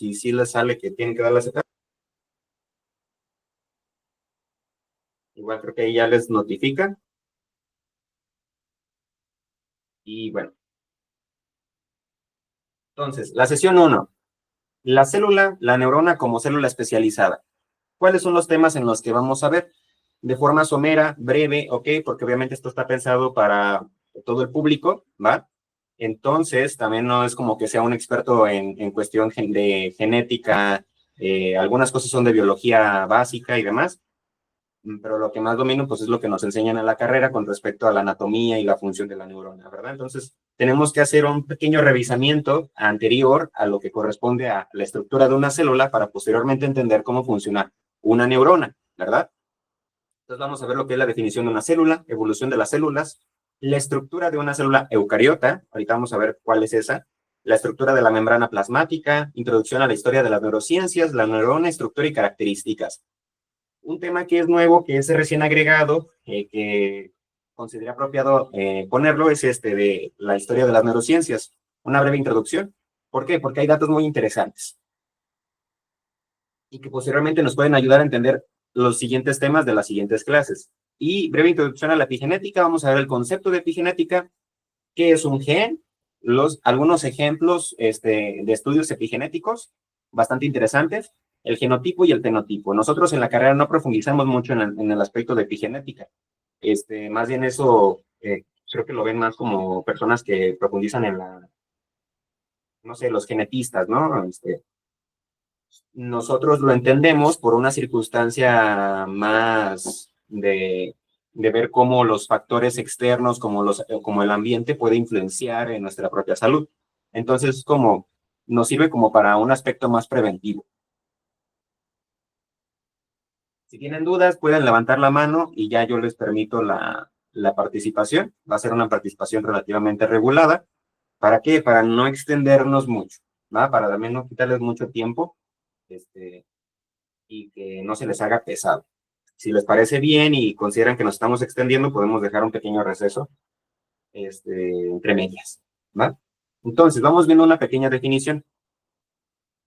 si sí les sale que tienen que dar la aceptar. Igual creo que ahí ya les notifica. Y bueno. Entonces, la sesión 1. La célula, la neurona como célula especializada. ¿Cuáles son los temas en los que vamos a ver? De forma somera, breve, ¿ok? Porque obviamente esto está pensado para todo el público, ¿va? Entonces, también no es como que sea un experto en cuestión de genética, algunas cosas son de biología básica y demás, pero lo que más domino, pues es lo que nos enseñan en la carrera con respecto a la anatomía y la función de la neurona, ¿verdad? Entonces, tenemos que hacer un pequeño revisamiento anterior a lo que corresponde a la estructura de una célula para posteriormente entender cómo funciona una neurona, ¿verdad? Entonces, vamos a ver lo que es la definición de una célula, evolución de las células, la estructura de una célula eucariota, ahorita vamos a ver cuál es esa, la estructura de la membrana plasmática, introducción a la historia de las neurociencias, la neurona, estructura y características. Un tema que es nuevo, que es recién agregado, que consideré apropiado ponerlo, es este de la historia de las neurociencias. Una breve introducción. ¿Por qué? Porque hay datos muy interesantes y que posteriormente nos pueden ayudar a entender los siguientes temas de las siguientes clases. Y breve introducción a la epigenética. Vamos a ver el concepto de epigenética, qué es un gen, algunos ejemplos de estudios epigenéticos bastante interesantes, el genotipo y el fenotipo. Nosotros en la carrera no profundizamos mucho en el aspecto de epigenética. Más bien eso creo que lo ven más como personas que profundizan en no sé, los genetistas, ¿no? Nosotros lo entendemos por una circunstancia más de ver cómo los factores externos, como el ambiente, puede influenciar en nuestra propia salud. Entonces, nos sirve como para un aspecto más preventivo. Si tienen dudas, pueden levantar la mano y ya yo les permito la participación. Va a ser una participación relativamente regulada. ¿Para qué? Para no extendernos mucho, ¿va? Para también no quitarles mucho tiempo. Y que no se les haga pesado. Si les parece bien y consideran que nos estamos extendiendo, podemos dejar un pequeño receso entre medias, ¿va? Entonces, vamos viendo una pequeña definición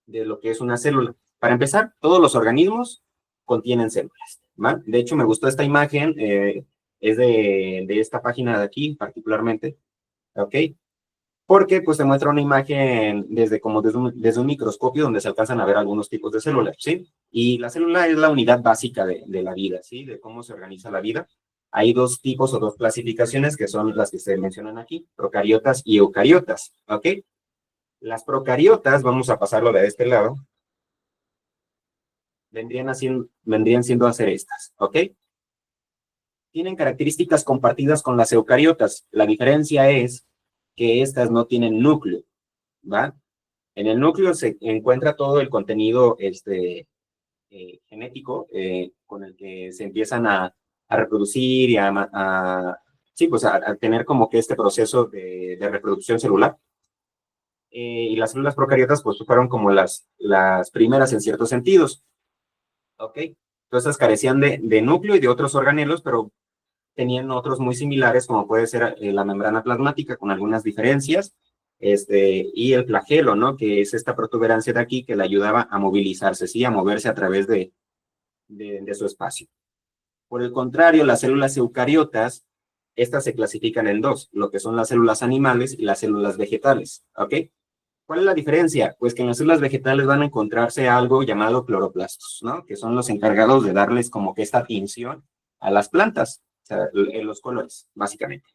de lo que es una célula. Para empezar, todos los organismos contienen células, ¿va? De hecho, me gustó esta imagen, es de esta página de aquí particularmente, ¿ok? Porque pues te muestra una imagen desde un microscopio donde se alcanzan a ver algunos tipos de células, ¿sí? Y la célula es la unidad básica de la vida, ¿sí? De cómo se organiza la vida. Hay dos tipos o dos clasificaciones que son las que se mencionan aquí, procariotas y eucariotas, ¿ok? Las procariotas, vamos a pasarlo de este lado, vendrían siendo a ser estas, ¿ok? Tienen características compartidas con las eucariotas. La diferencia es que estas no tienen núcleo, ¿va? En el núcleo se encuentra todo el contenido genético con el que se empiezan a reproducir y sí, pues a tener como que este proceso de reproducción celular. Y las células procariotas pues fueron como las primeras en ciertos sentidos. ¿Ok? Entonces carecían de núcleo y de otros organelos, pero tenían otros muy similares, como puede ser la membrana plasmática, con algunas diferencias, y el flagelo, ¿no? Que es esta protuberancia de aquí que le ayudaba a movilizarse, ¿sí? A moverse a través de su espacio. Por el contrario, las células eucariotas, estas se clasifican en dos, lo que son las células animales y las células vegetales, ¿ok? ¿Cuál es la diferencia? Pues que en las células vegetales van a encontrarse algo llamado cloroplastos, ¿no? Que son los encargados de darles como que esta tinción a las plantas, o sea, en los colores, básicamente.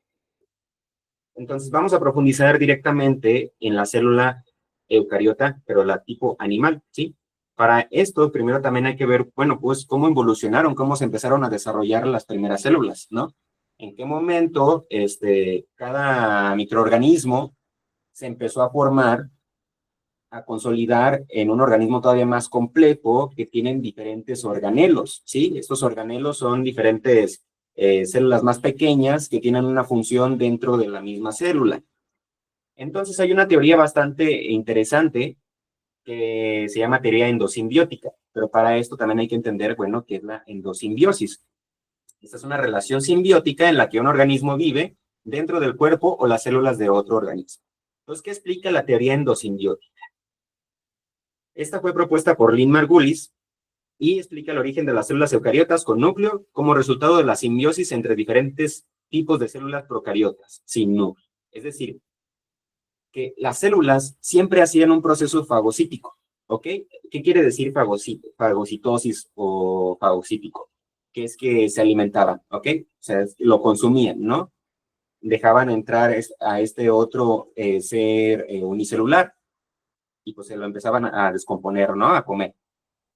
Entonces, vamos a profundizar directamente en la célula eucariota, pero la tipo animal, ¿sí? Para esto, primero también hay que ver, bueno, pues cómo evolucionaron, cómo se empezaron a desarrollar las primeras células, ¿no? En qué momento cada microorganismo se empezó a formar, a consolidar en un organismo todavía más complejo que tienen diferentes organelos, ¿sí? Estos organelos son diferentes células más pequeñas que tienen una función dentro de la misma célula. Entonces hay una teoría bastante interesante que se llama teoría endosimbiótica, pero para esto también hay que entender, bueno, qué es la endosimbiosis. Esta es una relación simbiótica en la que un organismo vive dentro del cuerpo o las células de otro organismo. Entonces, ¿qué explica la teoría endosimbiótica? Esta fue propuesta por Lynn Margulis y explica el origen de las células eucariotas con núcleo como resultado de la simbiosis entre diferentes tipos de células procariotas sin núcleo. Es decir, que las células siempre hacían un proceso fagocítico, ¿ok? ¿Qué quiere decir fagocitosis o fagocítico? Que es que se alimentaban, ¿ok? O sea, lo consumían, ¿no? Dejaban entrar a este otro ser unicelular y pues se lo empezaban a descomponer, ¿no? A comer.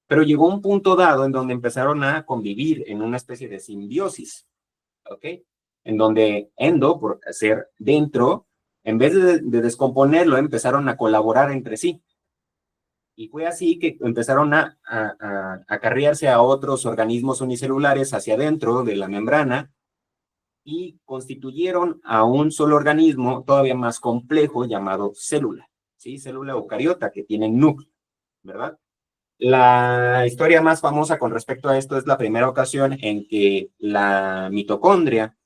Pero llegó un punto dado en donde empezaron a convivir en una especie de simbiosis, ¿ok? En donde endo, por ser dentro, en vez de descomponerlo, empezaron a colaborar entre sí. Y fue así que empezaron a acarrearse a otros organismos unicelulares hacia adentro de la membrana y constituyeron a un solo organismo todavía más complejo llamado célula, ¿sí? Célula eucariota que tiene núcleo, ¿verdad? La historia más famosa con respecto a esto es la primera ocasión en que la mitocondria,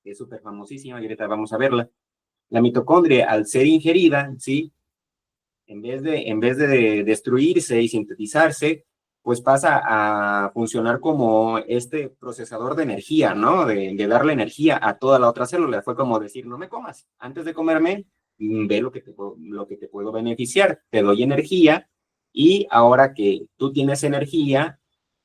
que es súper famosísima, y ahorita vamos a verla, la mitocondria al ser ingerida, ¿sí? En vez de destruirse y sintetizarse, pues pasa a funcionar como este procesador de energía, ¿no? De darle energía a toda la otra célula. Fue como decir, no me comas. Antes de comerme, ve lo que te puedo beneficiar. Te doy energía y ahora que tú tienes energía,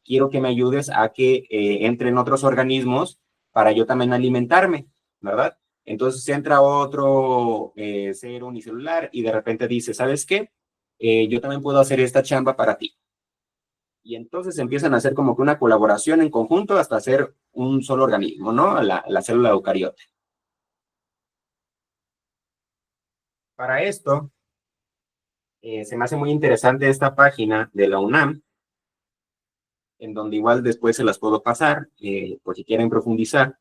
quiero que me ayudes a que entren otros organismos para yo también alimentarme, ¿verdad? Entonces entra otro ser unicelular y de repente dice, ¿sabes qué? Yo también puedo hacer esta chamba para ti. Y entonces empiezan a hacer como que una colaboración en conjunto hasta hacer un solo organismo, ¿no? La célula eucariote. Para esto, se me hace muy interesante esta página de la UNAM, en donde igual después se las puedo pasar, por si quieren profundizar,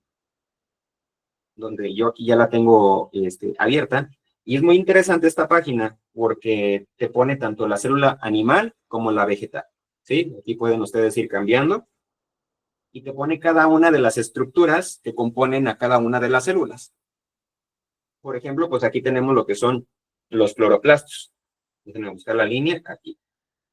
donde yo aquí ya la tengo abierta. Y es muy interesante esta página porque te pone tanto la célula animal como la vegetal, ¿sí? Aquí pueden ustedes ir cambiando y te pone cada una de las estructuras que componen a cada una de las células. Por ejemplo, pues aquí tenemos lo que son los cloroplastos. Déjenme buscar la línea aquí,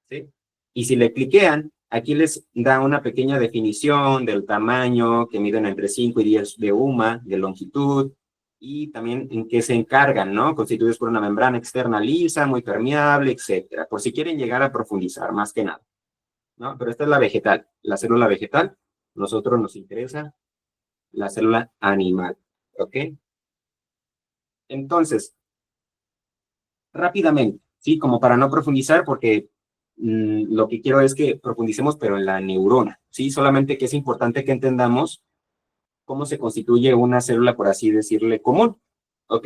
¿sí? Y si le cliquean, aquí les da una pequeña definición del tamaño, que miden entre 5 y 10 de UMA, de longitud, y también en qué se encargan, ¿no? Constituidos por una membrana externa lisa, muy permeable, etcétera. Por si quieren llegar a profundizar, más que nada, ¿no? Pero esta es la vegetal, la célula vegetal. Nosotros nos interesa la célula animal, ¿ok? Entonces, rápidamente, ¿sí? Como para no profundizar, porque lo que quiero es que profundicemos, pero en la neurona, ¿sí? Solamente que es importante que entendamos cómo se constituye una célula, por así decirle, común, ¿ok?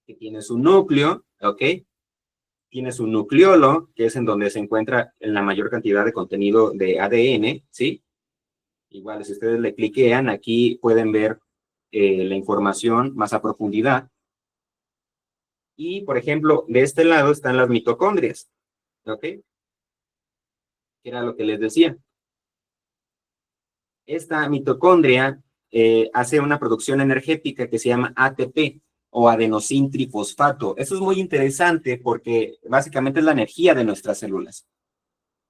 Que tiene su núcleo, ¿ok? Tiene su nucleolo, que es en donde se encuentra la mayor cantidad de contenido de ADN, ¿sí? Igual, si ustedes le cliquean, aquí pueden ver la información más a profundidad. Y, por ejemplo, de este lado están las mitocondrias, ¿ok? Que era lo que les decía. Esta mitocondria hace una producción energética que se llama ATP o adenosín trifosfato. Eso es muy interesante porque básicamente es la energía de nuestras células.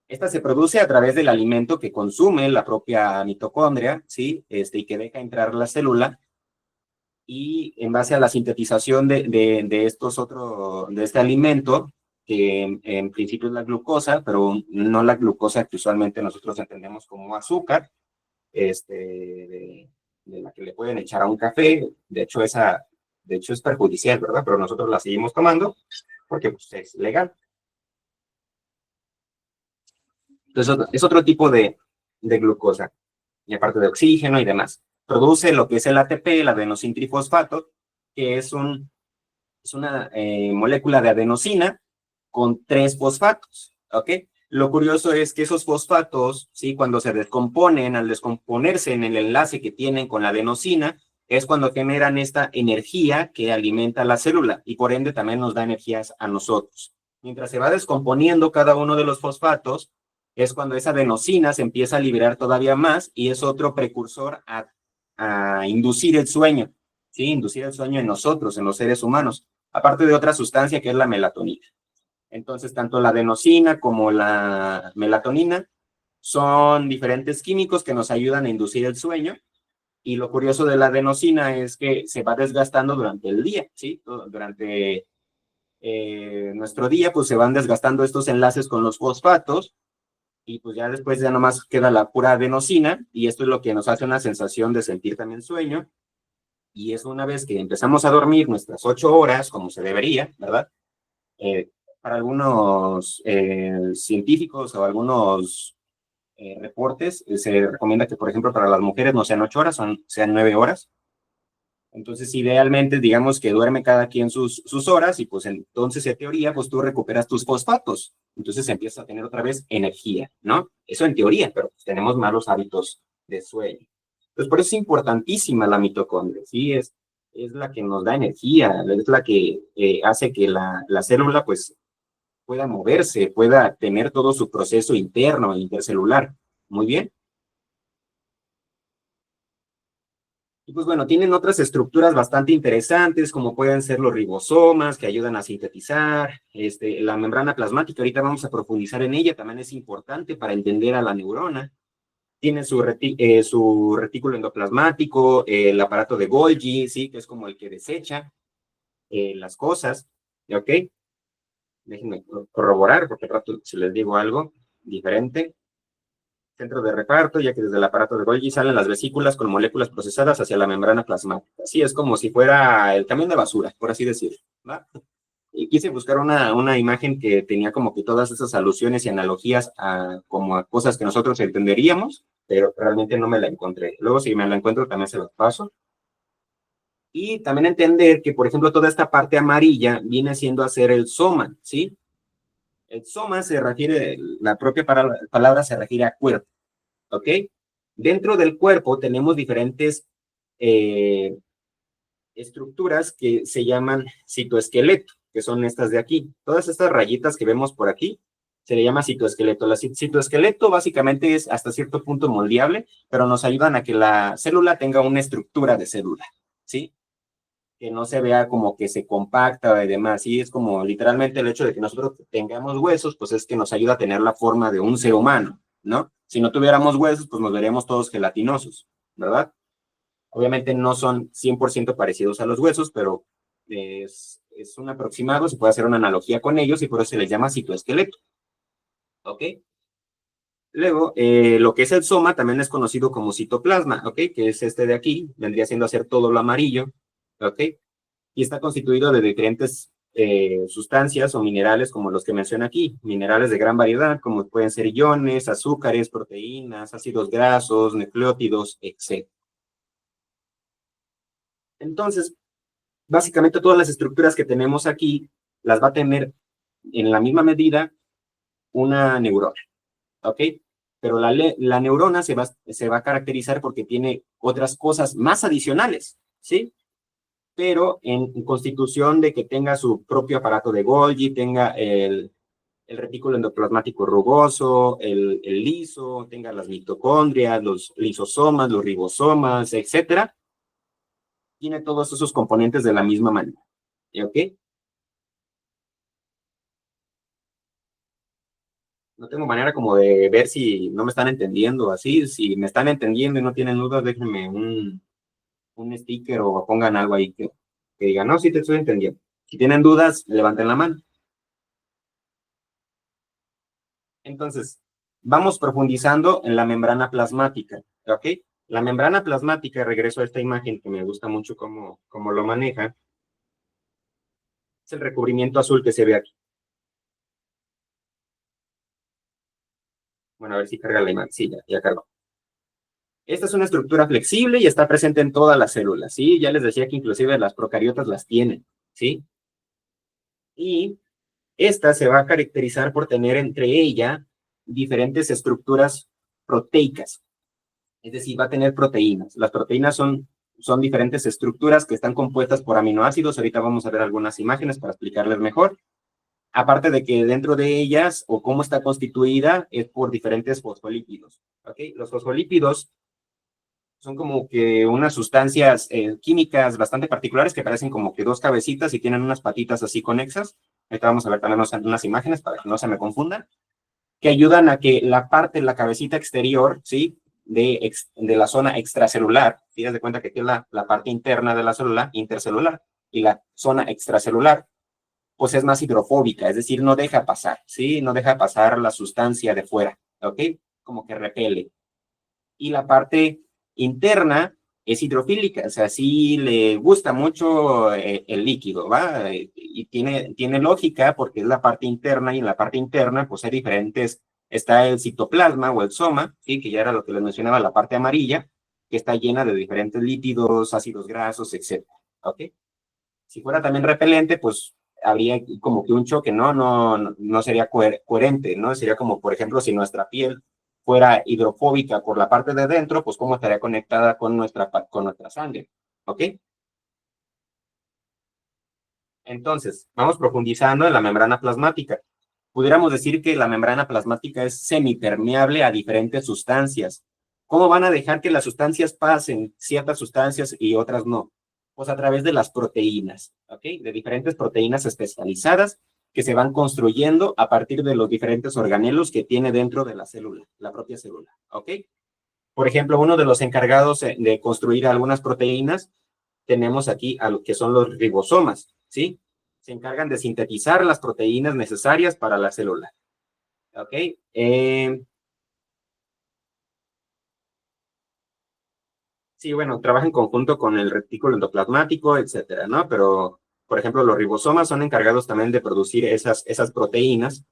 Esta se produce a través del alimento que consume la propia mitocondria, ¿sí? Y que deja entrar la célula. Y en base a la sintetización de este alimento, que en principio es la glucosa, pero no la glucosa que usualmente nosotros entendemos como azúcar, de la que le pueden echar a un café. De hecho, es perjudicial, ¿verdad? Pero nosotros la seguimos tomando porque pues, es legal. Entonces, es otro tipo de glucosa, y aparte de oxígeno y demás. Produce lo que es el ATP, el adenosintrifosfato, que es una molécula de adenosina con 3 fosfatos, ¿ok? Lo curioso es que esos fosfatos, ¿sí? Cuando se descomponen, al descomponerse en el enlace que tienen con la adenosina, es cuando generan esta energía que alimenta la célula y por ende también nos da energías a nosotros. Mientras se va descomponiendo cada uno de los fosfatos, es cuando esa adenosina se empieza a liberar todavía más y es otro precursor a inducir el sueño, ¿sí? Inducir el sueño en nosotros, en los seres humanos, aparte de otra sustancia que es la melatonina. Entonces, tanto la adenosina como la melatonina son diferentes químicos que nos ayudan a inducir el sueño. Y lo curioso de la adenosina es que se va desgastando durante el día, ¿sí? Durante nuestro día, pues se van desgastando estos enlaces con los fosfatos y pues ya después ya nomás queda la pura adenosina y esto es lo que nos hace una sensación de sentir también sueño. Y es una vez que empezamos a dormir nuestras 8 horas, como se debería, ¿verdad? Para algunos científicos o algunos reportes, se recomienda que, por ejemplo, para las mujeres no sean 8 horas, sean 9 horas. Entonces, idealmente, digamos que duerme cada quien sus horas y pues entonces, en teoría, pues tú recuperas tus fosfatos. Entonces empiezas a tener otra vez energía, ¿no? Eso en teoría, pero pues, tenemos malos hábitos de sueño. Entonces, por eso es importantísima la mitocondria, ¿sí? Es la que nos da energía, es la que hace que la célula, pues, pueda moverse, pueda tener todo su proceso interno, intercelular. Muy bien. Y pues bueno, tienen otras estructuras bastante interesantes, como pueden ser los ribosomas, que ayudan a sintetizar, la membrana plasmática, ahorita vamos a profundizar en ella, también es importante para entender a la neurona. Tiene su retículo endoplasmático, el aparato de Golgi, ¿sí? Que es como el que desecha las cosas, ¿ok? Déjenme corroborar, porque al rato si les digo algo diferente. Centro de reparto, ya que desde el aparato de Golgi salen las vesículas con moléculas procesadas hacia la membrana plasmática. Así es como si fuera el camión de basura, por así decirlo, ¿va? Y quise buscar una imagen que tenía como que todas esas alusiones y analogías como a cosas que nosotros entenderíamos, pero realmente no me la encontré. Luego, si me la encuentro, también se las paso. Y también entender que, por ejemplo, toda esta parte amarilla viene siendo a ser el soma, ¿sí? El soma se refiere, la propia palabra se refiere a cuerpo, ¿ok? Dentro del cuerpo tenemos diferentes estructuras que se llaman citoesqueleto, que son estas de aquí. Todas estas rayitas que vemos por aquí se le llama citoesqueleto. La citoesqueleto básicamente es hasta cierto punto moldeable, pero nos ayudan a que la célula tenga una estructura de célula, ¿sí? Que no se vea como que se compacta y demás. Y es como literalmente el hecho de que nosotros tengamos huesos, pues es que nos ayuda a tener la forma de un ser humano, ¿no? Si no tuviéramos huesos, pues nos veríamos todos gelatinosos, ¿verdad? Obviamente no son 100% parecidos a los huesos, pero es un aproximado, se puede hacer una analogía con ellos y por eso se les llama citoesqueleto, ¿ok? Luego, lo que es el soma también es conocido como citoplasma, ¿ok? Que es este de aquí, vendría siendo a ser todo lo amarillo, ¿ok? Y está constituido de diferentes sustancias o minerales como los que menciona aquí, minerales de gran variedad, como pueden ser iones, azúcares, proteínas, ácidos grasos, nucleótidos, etc. Entonces, básicamente todas las estructuras que tenemos aquí las va a tener en la misma medida una neurona, ¿ok? Pero la neurona se va a caracterizar porque tiene otras cosas más adicionales, ¿sí? Pero en constitución de que tenga su propio aparato de Golgi, tenga el retículo endoplasmático rugoso, el liso, tenga las mitocondrias, los lisosomas, los ribosomas, etcétera. Tiene todos esos componentes de la misma manera, ¿ok? No tengo manera como de ver si no me están entendiendo así. Si me están entendiendo y no tienen dudas, déjenme un sticker o pongan algo ahí que diga, no, sí te estoy entendiendo. Si tienen dudas, levanten la mano. Entonces, vamos profundizando en la membrana plasmática, ¿ok? La membrana plasmática, regreso a esta imagen que me gusta mucho cómo lo maneja, es el recubrimiento azul que se ve aquí. Bueno, a ver si carga la imagen. Sí, ya cargó. Esta es una estructura flexible y está presente en todas las células, ¿sí? Ya les decía que inclusive las procariotas las tienen, ¿sí? Y esta se va a caracterizar por tener entre ella diferentes estructuras proteicas, es decir, va a tener proteínas. Las proteínas son diferentes estructuras que están compuestas por aminoácidos. Ahorita vamos a ver algunas imágenes para explicarles mejor. Aparte de que dentro de ellas, o cómo está constituida, es por diferentes fosfolípidos, ¿ok? Los fosfolípidos son como que unas sustancias químicas bastante particulares que parecen como que dos cabecitas y tienen unas patitas así conexas. Ahorita vamos a ver también unas imágenes para que no se me confundan, que ayudan a que la parte, la cabecita exterior, ¿sí? De la zona extracelular, ¿sí? Haz de cuenta que aquí es la parte interna de la célula, intercelular, y la zona extracelular, pues es más hidrofóbica, es decir, no deja pasar, ¿sí? No deja pasar la sustancia de fuera, ¿ok? Como que repele. Y la parte interna es hidrofílica, o sea, sí le gusta mucho el líquido, ¿va? Y tiene lógica porque es la parte interna y en la parte interna pues hay diferentes, está el citoplasma o el soma, ¿sí? Que ya era lo que les mencionaba, la parte amarilla, que está llena de diferentes lípidos, ácidos grasos, etcétera, ¿ok? Si fuera también repelente, pues habría como que un choque, ¿no? No sería coherente, ¿no? Sería como, por ejemplo, si nuestra piel fuera hidrofóbica por la parte de dentro, pues cómo estaría conectada con nuestra sangre, ¿ok? Entonces, vamos profundizando en la membrana plasmática. Pudiéramos decir que la membrana plasmática es semipermeable a diferentes sustancias. ¿Cómo van a dejar que las sustancias pasen ciertas sustancias y otras no? Pues a través de las proteínas, ¿ok? De diferentes proteínas especializadas que se van construyendo a partir de los diferentes organelos que tiene dentro de la célula, la propia célula, ¿ok? Por ejemplo, uno de los encargados de construir algunas proteínas, tenemos aquí a lo que son los ribosomas, ¿sí? Se encargan de sintetizar las proteínas necesarias para la célula, ¿ok? Sí, bueno, trabaja en conjunto con el retículo endoplasmático, etcétera, ¿no? Pero, por ejemplo, los ribosomas son encargados también de producir esas proteínas.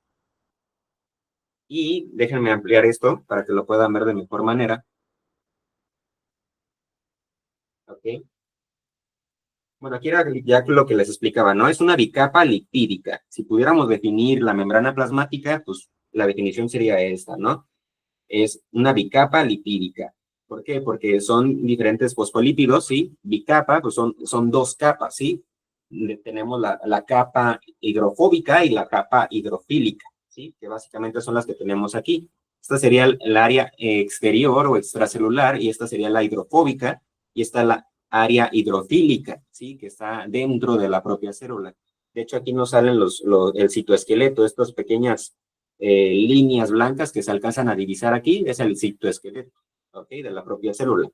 Y déjenme ampliar esto para que lo puedan ver de mejor manera, ¿ok? Bueno, aquí era ya lo que les explicaba, ¿no? Es una bicapa lipídica. Si pudiéramos definir la membrana plasmática, pues la definición sería esta, ¿no? Es una bicapa lipídica. ¿Por qué? Porque son diferentes fosfolípidos, ¿sí? Bicapa, pues son dos capas, ¿sí? Tenemos la capa hidrofóbica y la capa hidrofílica, ¿sí? Que básicamente son las que tenemos aquí. Esta sería el área exterior o extracelular y esta sería la hidrofóbica y esta la área hidrofílica, ¿sí? Que está dentro de la propia célula. De hecho, aquí nos salen el citoesqueleto, estas pequeñas líneas blancas que se alcanzan a divisar aquí, es el citoesqueleto, ¿ok? De la propia célula.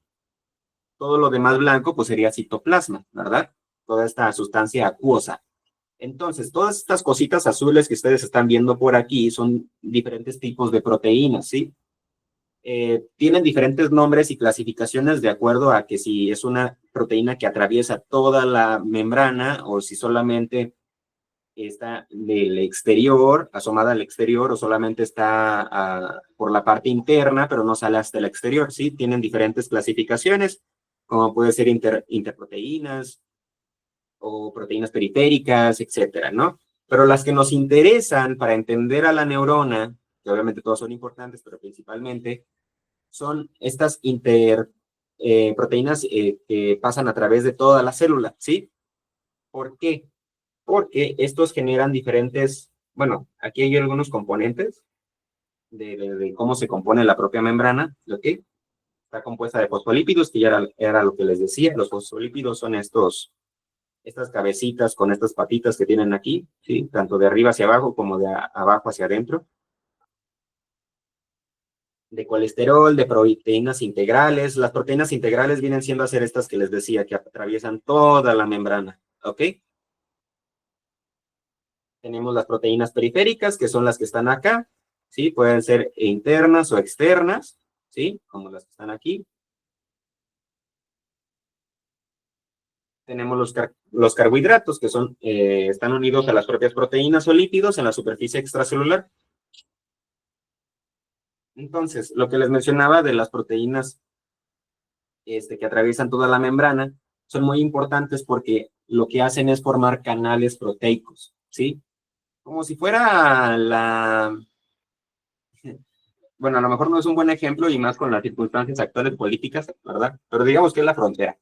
Todo lo demás blanco, pues sería citoplasma, ¿verdad? Toda esta sustancia acuosa. Entonces, todas estas cositas azules que ustedes están viendo por aquí son diferentes tipos de proteínas, ¿sí? Tienen diferentes nombres y clasificaciones de acuerdo a que si es una proteína que atraviesa toda la membrana o si solamente está del exterior, asomada al exterior, o solamente está por la parte interna, pero no sale hasta el exterior, ¿sí? Tienen diferentes clasificaciones, como puede ser interproteínas o proteínas periféricas, etcétera, ¿no? Pero las que nos interesan para entender a la neurona, que obviamente todas son importantes, pero principalmente, son estas proteínas que pasan a través de toda la célula, ¿sí? ¿Por qué? Porque estos generan diferentes, bueno, aquí hay algunos componentes de cómo se compone la propia membrana, ¿ok? Está compuesta de fosfolípidos, que ya era lo que les decía, los fosfolípidos son estas cabecitas con estas patitas que tienen aquí, ¿sí? Tanto de arriba hacia abajo como de abajo hacia adentro. De colesterol, de proteínas integrales. Las proteínas integrales vienen siendo a ser estas que les decía, que atraviesan toda la membrana, ¿ok? Tenemos las proteínas periféricas, que son las que están acá, ¿sí? Pueden ser internas o externas, ¿sí? Como las que están aquí. Tenemos los carbohidratos, que están unidos a las propias proteínas o lípidos en la superficie extracelular. Entonces, lo que les mencionaba de las proteínas que atraviesan toda la membrana son muy importantes porque lo que hacen es formar canales proteicos, ¿sí? Como si fuera bueno, a lo mejor no es un buen ejemplo y más con las circunstancias actuales políticas, ¿verdad? Pero digamos que es la frontera,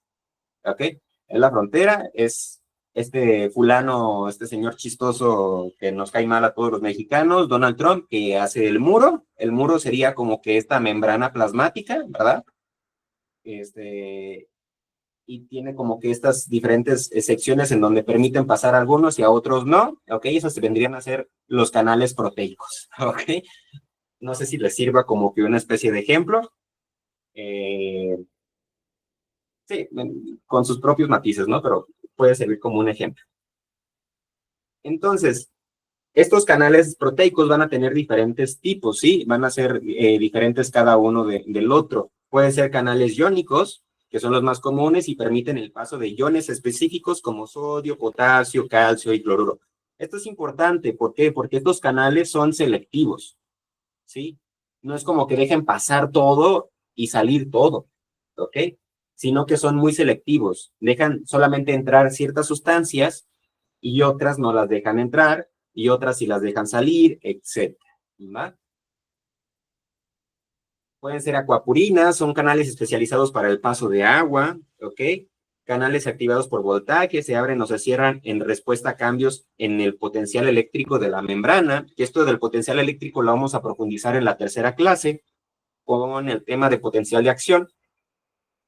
¿ok? Es la frontera, es este fulano, este señor chistoso que nos cae mal a todos los mexicanos, Donald Trump, que hace el muro sería como que esta membrana plasmática, ¿verdad? y tiene como que estas diferentes secciones en donde permiten pasar a algunos y a otros no, ¿ok? Esos vendrían a ser los canales proteicos, ¿ok? No sé si les sirva como que una especie de ejemplo. Sí, con sus propios matices, ¿no? Pero puede servir como un ejemplo. Entonces, estos canales proteicos van a tener diferentes tipos, ¿sí? Van a ser diferentes cada uno del otro. Pueden ser canales iónicos, que son los más comunes y permiten el paso de iones específicos como sodio, potasio, calcio y cloruro. Esto es importante, ¿por qué? Porque estos canales son selectivos, ¿sí? No es como que dejen pasar todo y salir todo, ¿ok? Sino que son muy selectivos. Dejan solamente entrar ciertas sustancias y otras no las dejan entrar y otras sí las dejan salir, etc. ¿Va? Pueden ser acuapurinas, son canales especializados para el paso de agua, ¿ok? Canales activados por voltaje, se abren o se cierran en respuesta a cambios en el potencial eléctrico de la membrana, que esto del potencial eléctrico lo vamos a profundizar en la tercera clase con el tema de potencial de acción,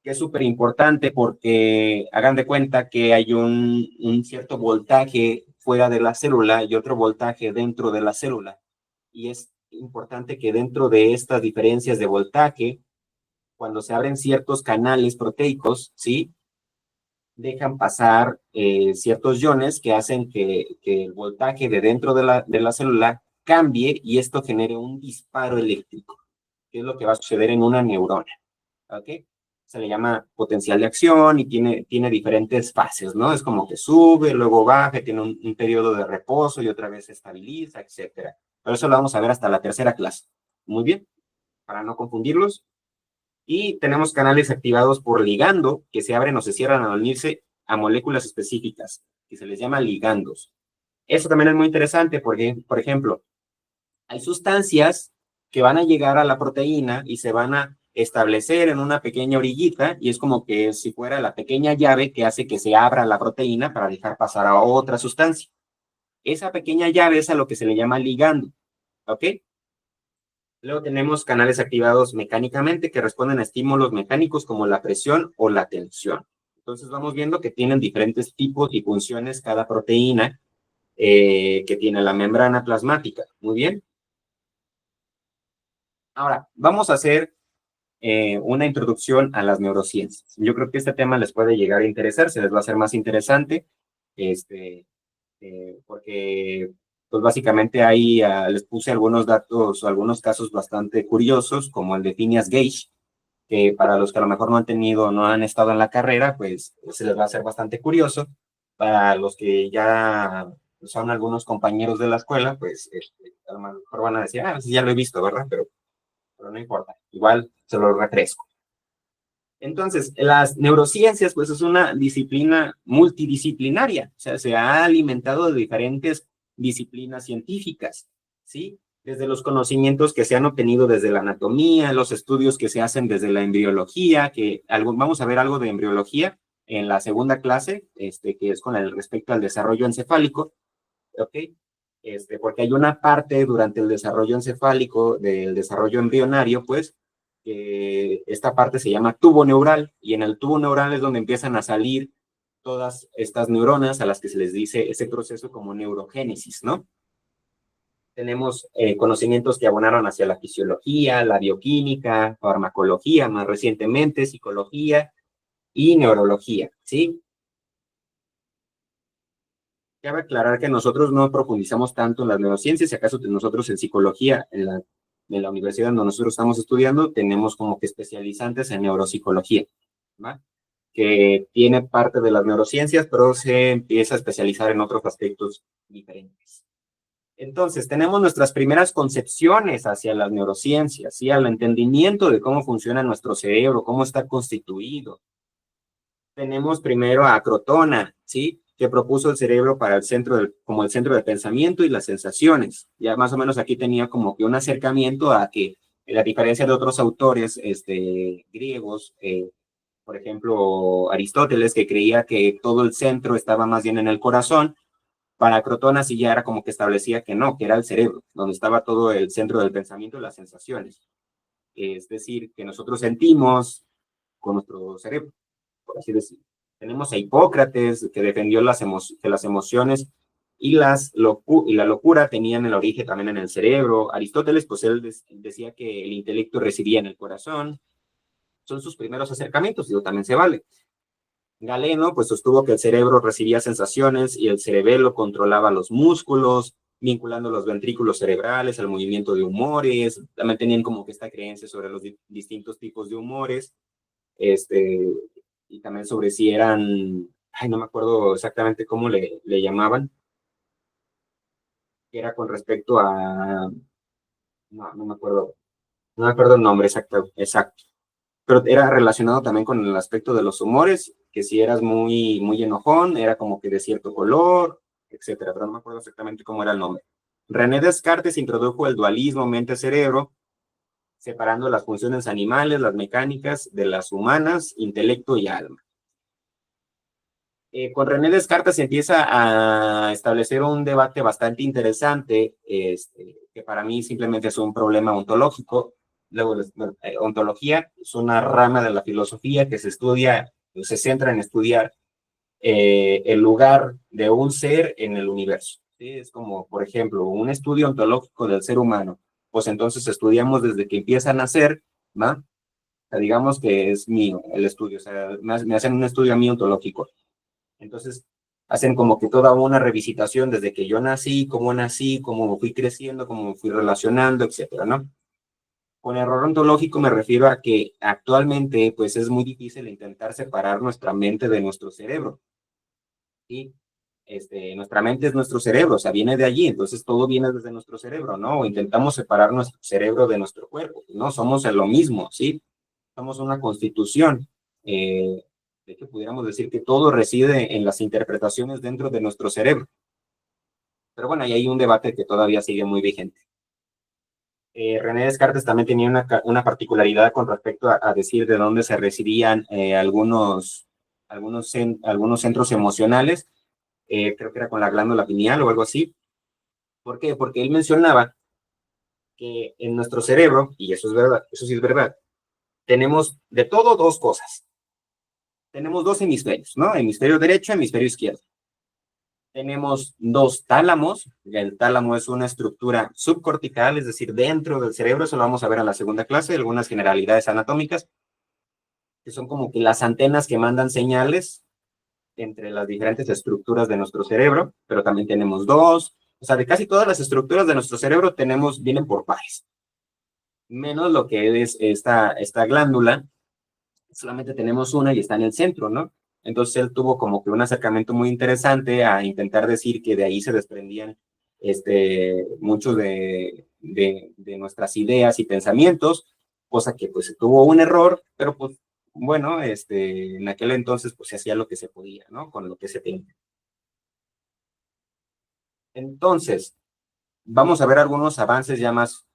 que es súper importante porque hagan de cuenta que hay un cierto voltaje fuera de la célula y otro voltaje dentro de la célula. Y es importante que dentro de estas diferencias de voltaje, cuando se abren ciertos canales proteicos, ¿sí? Dejan pasar ciertos iones que hacen que el voltaje de dentro de la célula cambie y esto genere un disparo eléctrico, que es lo que va a suceder en una neurona. ¿Ok? Se le llama potencial de acción y tiene diferentes fases, ¿no? Es como que sube, luego baja, tiene un periodo de reposo y otra vez se estabiliza, etcétera. Pero eso lo vamos a ver hasta la tercera clase. Muy bien, para no confundirlos. Y tenemos canales activados por ligando que se abren o se cierran al unirse a moléculas específicas, que se les llama ligandos. Eso también es muy interesante porque, por ejemplo, hay sustancias que van a llegar a la proteína y se van a establecer en una pequeña orillita y es como que si fuera la pequeña llave que hace que se abra la proteína para dejar pasar a otra sustancia. Esa pequeña llave es a lo que se le llama ligando, ¿ok? Luego tenemos canales activados mecánicamente que responden a estímulos mecánicos como la presión o la tensión. Entonces vamos viendo que tienen diferentes tipos y funciones cada proteína que tiene la membrana plasmática. Muy bien. Ahora, vamos a hacer una introducción a las neurociencias. Yo creo que este tema les puede llegar a interesar, se les va a hacer más interesante, porque pues básicamente ahí les puse algunos datos o algunos casos bastante curiosos, como el de Phineas Gage, que para los que a lo mejor no han tenido, no han estado en la carrera, pues se les va a hacer bastante curioso. Para los que ya son algunos compañeros de la escuela, pues a lo mejor van a decir, ah, sí, ya lo he visto, ¿verdad? Pero no importa, igual se lo refresco. Entonces, las neurociencias, pues es una disciplina multidisciplinaria, o sea, se ha alimentado de diferentes disciplinas científicas, ¿sí? Desde los conocimientos que se han obtenido desde la anatomía, los estudios que se hacen desde la embriología, vamos a ver algo de embriología en la segunda clase, que es con el respecto al desarrollo encefálico, ¿ok? Porque hay una parte durante el desarrollo encefálico, del desarrollo embrionario, pues, que esta parte se llama tubo neural, y en el tubo neural es donde empiezan a salir todas estas neuronas a las que se les dice ese proceso como neurogénesis, ¿no? Tenemos conocimientos que abonaron hacia la fisiología, la bioquímica, farmacología, más recientemente, psicología y neurología, ¿sí? Cabe aclarar que nosotros no profundizamos tanto en las neurociencias, si acaso nosotros en psicología, en la universidad donde nosotros estamos estudiando, tenemos como que especializantes en neuropsicología, ¿va? Que tiene parte de las neurociencias, pero se empieza a especializar en otros aspectos diferentes. Entonces, tenemos nuestras primeras concepciones hacia las neurociencias, ¿sí? Al entendimiento de cómo funciona nuestro cerebro, cómo está constituido. Tenemos primero a Crotona, ¿sí? Que propuso el cerebro para como el centro del pensamiento y las sensaciones. Ya más o menos aquí tenía como que un acercamiento a que, la diferencia de otros autores griegos, por ejemplo, Aristóteles, que creía que todo el centro estaba más bien en el corazón, para Crotona sí ya era como que establecía que no, que era el cerebro, donde estaba todo el centro del pensamiento y las sensaciones. Es decir, que nosotros sentimos, con nuestro cerebro, por así decirlo. Tenemos a Hipócrates, que defendió que las emociones y la locura tenían el origen también en el cerebro. Aristóteles, pues él decía que el intelecto residía en el corazón. Son sus primeros acercamientos, digo, también se vale. Galeno, pues sostuvo que el cerebro recibía sensaciones y el cerebelo controlaba los músculos, vinculando los ventrículos cerebrales al movimiento de humores. También tenían como que esta creencia sobre los distintos tipos de humores, y también sobre si eran, ay, no me acuerdo exactamente cómo le llamaban, que era con respecto a, no me acuerdo el nombre exacto, pero era relacionado también con el aspecto de los humores, que si eras muy enojón, era como que de cierto color, etcétera, pero no me acuerdo exactamente cómo era el nombre. René Descartes introdujo el dualismo mente-cerebro, separando las funciones animales, las mecánicas, de las humanas, intelecto y alma. Con René Descartes se empieza a establecer un debate bastante interesante, que para mí simplemente es un problema ontológico. Luego, ontología es una rama de la filosofía que se centra en estudiar el lugar de un ser en el universo. ¿Sí? Es como, por ejemplo, un estudio ontológico del ser humano. Pues entonces estudiamos desde que empieza a nacer, ¿va? O sea, digamos que es mío el estudio, o sea, me hacen un estudio a mí ontológico. Entonces, hacen como que toda una revisitación desde que yo nací, cómo fui creciendo, cómo me fui relacionando, etcétera, ¿no? Con error ontológico me refiero a que actualmente, pues, es muy difícil intentar separar nuestra mente de nuestro cerebro, ¿sí? Nuestra mente es nuestro cerebro, o sea, viene de allí, entonces todo viene desde nuestro cerebro, ¿no? O intentamos separar nuestro cerebro de nuestro cuerpo, ¿no? Somos lo mismo, ¿sí? Somos una constitución. De hecho, pudiéramos decir que todo reside en las interpretaciones dentro de nuestro cerebro. Pero bueno, ahí hay un debate que todavía sigue muy vigente. René Descartes también tenía una particularidad con respecto a decir de dónde se residían algunos centros emocionales. Creo que era con la glándula pineal o algo así. ¿Por qué? Porque él mencionaba que en nuestro cerebro, y eso es verdad, eso sí es verdad, tenemos de todo dos cosas. Tenemos dos hemisferios, ¿no? Hemisferio derecho, hemisferio izquierdo. Tenemos dos tálamos. El tálamo es una estructura subcortical, es decir, dentro del cerebro. Eso lo vamos a ver en la segunda clase, algunas generalidades anatómicas, que son como que las antenas que mandan señales entre las diferentes estructuras de nuestro cerebro, pero también tenemos dos. O sea, de casi todas las estructuras de nuestro cerebro vienen por pares, menos lo que es esta glándula. Solamente tenemos una y está en el centro, ¿no? Entonces él tuvo como que un acercamiento muy interesante a intentar decir que de ahí se desprendían muchos de nuestras ideas y pensamientos, cosa que pues tuvo un error, pero pues bueno, en aquel entonces pues se hacía lo que se podía, ¿no? Con lo que se tenía. Entonces, vamos a ver algunos avances ya más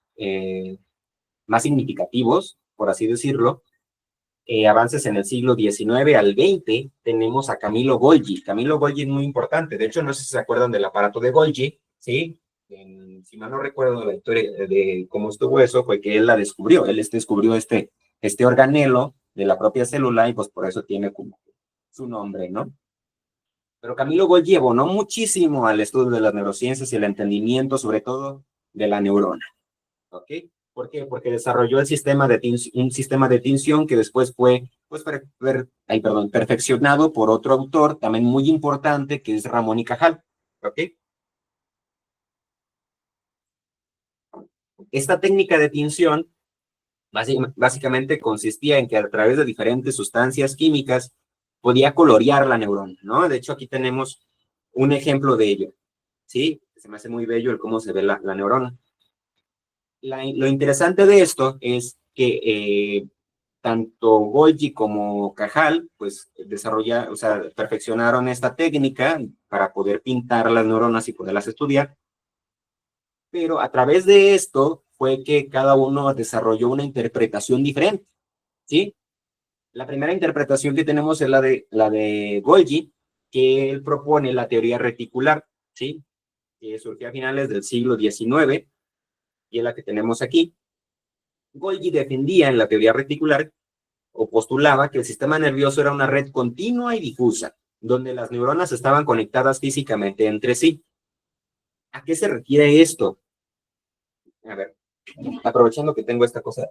significativos, por así decirlo. Avances en el siglo XIX al XX, tenemos a Camilo Golgi. Camilo Golgi es muy importante. De hecho, no sé si se acuerdan del aparato de Golgi, ¿sí? Si mal no recuerdo la historia de cómo estuvo eso, fue que él la descubrió. Él descubrió este organelo de la propia célula y pues por eso tiene como su nombre, ¿no? Pero Camilo Golgi abonó muchísimo al estudio de las neurociencias y el entendimiento, sobre todo, de la neurona. ¿Ok? ¿Por qué? Porque desarrolló un sistema de tinción que después fue pues, perfeccionado por otro autor también muy importante, que es Ramón y Cajal. ¿Ok? Esta técnica de tinción básicamente consistía en que a través de diferentes sustancias químicas podía colorear la neurona, ¿no? De hecho, aquí tenemos un ejemplo de ello, ¿sí? Se me hace muy bello el cómo se ve la neurona. Lo interesante de esto es que tanto Golgi como Cajal, pues perfeccionaron esta técnica para poder pintar las neuronas y poderlas estudiar, pero a través de esto fue que cada uno desarrolló una interpretación diferente, ¿sí? La primera interpretación que tenemos es la de Golgi, que él propone la teoría reticular, ¿sí? Que surgió a finales del siglo XIX, y es la que tenemos aquí. Golgi defendía en la teoría reticular o postulaba que el sistema nervioso era una red continua y difusa, donde las neuronas estaban conectadas físicamente entre sí. ¿A qué se refiere esto? A ver, aprovechando que tengo esta cosa.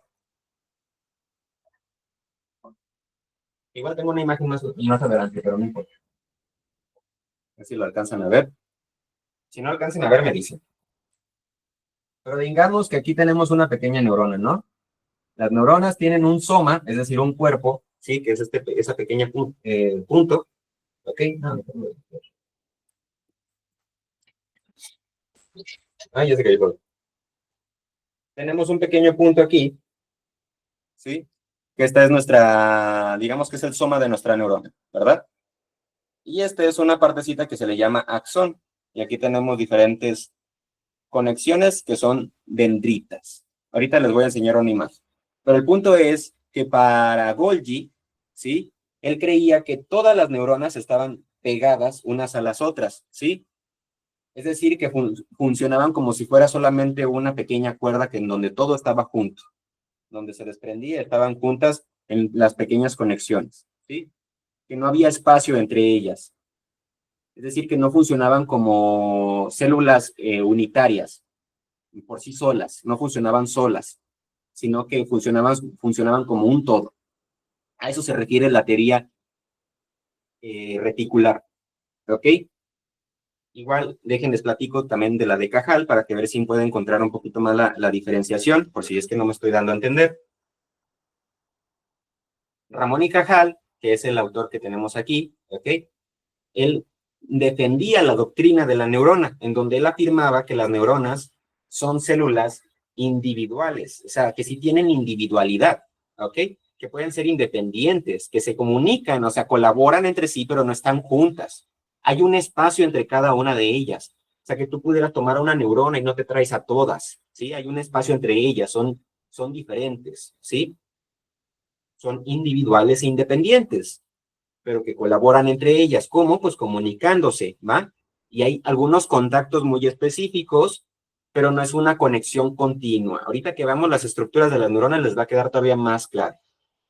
Igual tengo una imagen más adelante, pero no importa. A ver si lo alcanzan a ver. Si no alcanzan a ver, me dicen. Pero digamos que aquí tenemos una pequeña neurona, ¿no? Las neuronas tienen un soma, es decir, un cuerpo, ¿sí? Que es esa pequeña punto. ¿Ok? Ya se cayó todo. Tenemos un pequeño punto aquí, ¿sí? Que esta es nuestra, digamos que es el soma de nuestra neurona, ¿verdad? Y esta es una partecita que se le llama axón. Y aquí tenemos diferentes conexiones que son dendritas. Ahorita les voy a enseñar una imagen. Pero el punto es que para Golgi, ¿sí? Él creía que todas las neuronas estaban pegadas unas a las otras, ¿sí? Es decir, que funcionaban como si fuera solamente una pequeña cuerda que en donde todo estaba junto, donde se desprendía, estaban juntas en las pequeñas conexiones, ¿sí? Que no había espacio entre ellas. Es decir, que no funcionaban como células unitarias, por sí solas, no funcionaban solas, sino que funcionaban como un todo. A eso se refiere la teoría reticular, ¿ok? Igual, déjenles platico también de la de Cajal para que ver si pueden encontrar un poquito más la diferenciación, por si es que no me estoy dando a entender. Ramón y Cajal, que es el autor que tenemos aquí, ¿ok? Él defendía la doctrina de la neurona, en donde él afirmaba que las neuronas son células individuales, o sea, que sí tienen individualidad, ¿ok? Que pueden ser independientes, que se comunican, o sea, colaboran entre sí, pero no están juntas. Hay un espacio entre cada una de ellas. O sea, que tú pudieras tomar una neurona y no te traes a todas, ¿sí? Hay un espacio entre ellas, son diferentes, ¿sí? Son individuales e independientes, pero que colaboran entre ellas. ¿Cómo? Pues comunicándose, ¿va? Y hay algunos contactos muy específicos, pero no es una conexión continua. Ahorita que veamos las estructuras de las neuronas les va a quedar todavía más claro.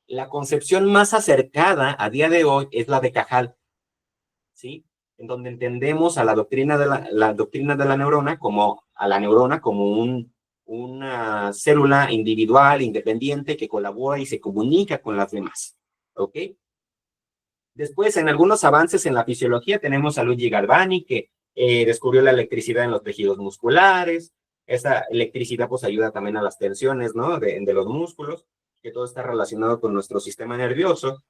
La concepción más acercada a día de hoy es la de Cajal, ¿sí? En donde entendemos a la doctrina de la neurona como a la neurona como una célula individual, independiente, que colabora y se comunica con las demás, ¿ok? Después, en algunos avances en la fisiología, tenemos a Luigi Galvani, que descubrió la electricidad en los tejidos musculares. Esa electricidad pues ayuda también a las tensiones, ¿no? De los músculos, que todo está relacionado con nuestro sistema nervioso.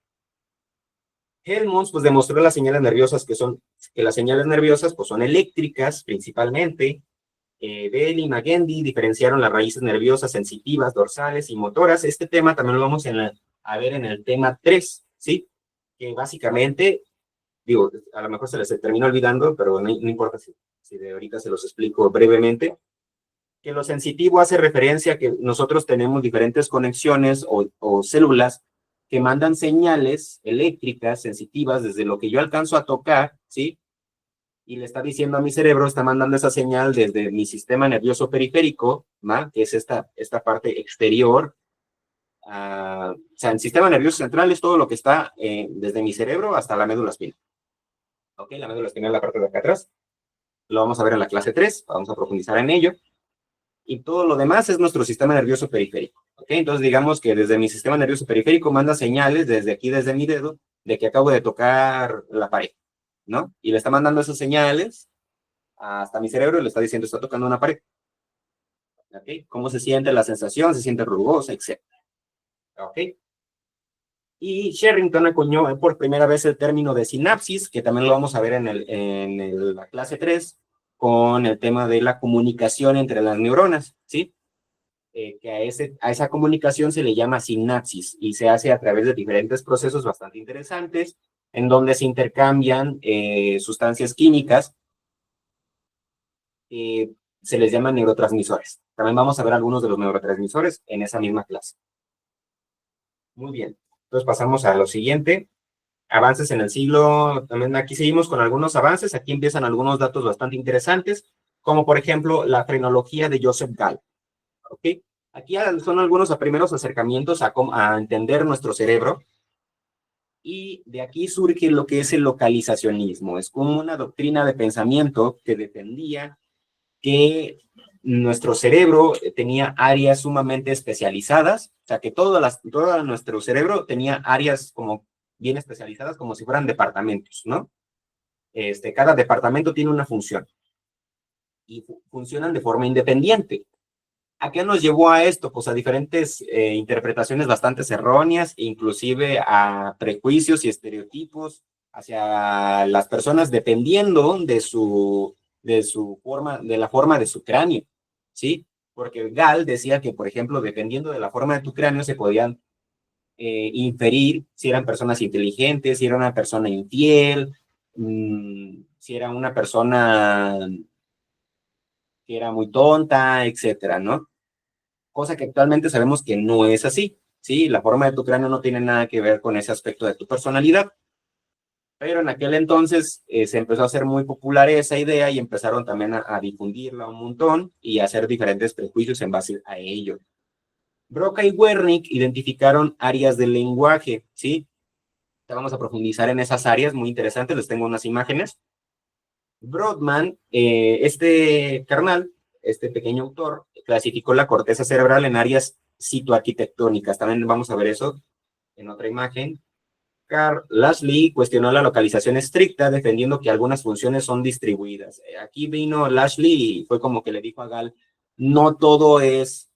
Helmholtz pues demostró las señales nerviosas que las señales nerviosas pues son eléctricas principalmente. Bell y Magendie diferenciaron las raíces nerviosas sensitivas, dorsales y motoras. Este tema también lo vamos a ver en el tema 3, ¿sí? Que básicamente, digo, a lo mejor se les termina olvidando, pero no importa si de ahorita se los explico brevemente, que lo sensitivo hace referencia a que nosotros tenemos diferentes conexiones o células que mandan señales eléctricas sensitivas desde lo que yo alcanzo a tocar, ¿sí? Y le está diciendo a mi cerebro, está mandando esa señal desde mi sistema nervioso periférico, ¿va? Que es esta parte exterior. O sea, el sistema nervioso central es todo lo que está desde mi cerebro hasta la médula espinal. ¿Ok? La médula espinal es la parte de acá atrás. Lo vamos a ver en la clase 3, vamos a profundizar en ello. Y todo lo demás es nuestro sistema nervioso periférico. ¿Ok? Entonces, digamos que desde mi sistema nervioso periférico manda señales desde aquí, desde mi dedo, de que acabo de tocar la pared, ¿no? Y le está mandando esas señales hasta mi cerebro y le está diciendo, está tocando una pared. ¿Ok? ¿Cómo se siente la sensación? ¿Se siente rugosa? Etc. ¿Ok? Y Sherrington acuñó por primera vez el término de sinapsis, que también lo vamos a ver en la clase 3, con el tema de la comunicación entre las neuronas, ¿sí? Que a esa comunicación se le llama sinapsis y se hace a través de diferentes procesos bastante interesantes, en donde se intercambian sustancias químicas se les llama neurotransmisores. También vamos a ver algunos de los neurotransmisores en esa misma clase. Muy bien. Entonces pasamos a lo siguiente. Avances en el siglo, también aquí seguimos con algunos avances. Aquí empiezan algunos datos bastante interesantes, como por ejemplo la frenología de Joseph Gall. ¿Ok? Aquí son algunos primeros acercamientos a entender nuestro cerebro, y de aquí surge lo que es el localizacionismo. Es como una doctrina de pensamiento que defendía que nuestro cerebro tenía áreas sumamente especializadas, o sea, que todo nuestro cerebro tenía áreas como bien especializadas, como si fueran departamentos, ¿no? Cada departamento tiene una función y funcionan de forma independiente. ¿A qué nos llevó a esto? Pues a diferentes interpretaciones bastante erróneas, inclusive a prejuicios y estereotipos hacia las personas dependiendo de su forma, de la forma de su cráneo, ¿sí? Porque Gall decía que, por ejemplo, dependiendo de la forma de tu cráneo se podían inferir si eran personas inteligentes, si era una persona infiel, si era una persona que era muy tonta, etcétera, ¿no? Cosa que actualmente sabemos que no es así, ¿sí? La forma de tu cráneo no tiene nada que ver con ese aspecto de tu personalidad, pero en aquel entonces se empezó a hacer muy popular esa idea y empezaron también a difundirla un montón y a hacer diferentes prejuicios en base a ello. Broca y Wernicke identificaron áreas del lenguaje, ¿sí? Vamos a profundizar en esas áreas, muy interesantes, les tengo unas imágenes. Brodmann, este carnal, este pequeño autor, clasificó la corteza cerebral en áreas citoarquitectónicas. También vamos a ver eso en otra imagen. Carl Lashley cuestionó la localización estricta, defendiendo que algunas funciones son distribuidas. Aquí vino Lashley y fue como que le dijo a Gall, no todo es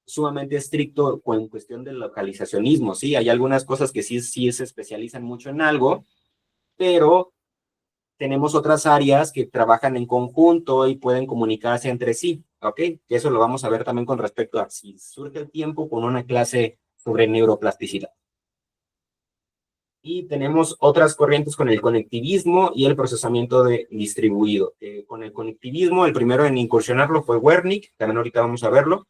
sumamente estricto en cuestión del localizacionismo, ¿sí? Hay algunas cosas que sí se especializan mucho en algo, pero tenemos otras áreas que trabajan en conjunto y pueden comunicarse entre sí, ¿ok? Eso lo vamos a ver también con respecto a si surge el tiempo con una clase sobre neuroplasticidad. Y tenemos otras corrientes con el conectivismo y el procesamiento distribuido. Con el conectivismo, el primero en incursionarlo fue Wernicke, también ahorita vamos a verlo,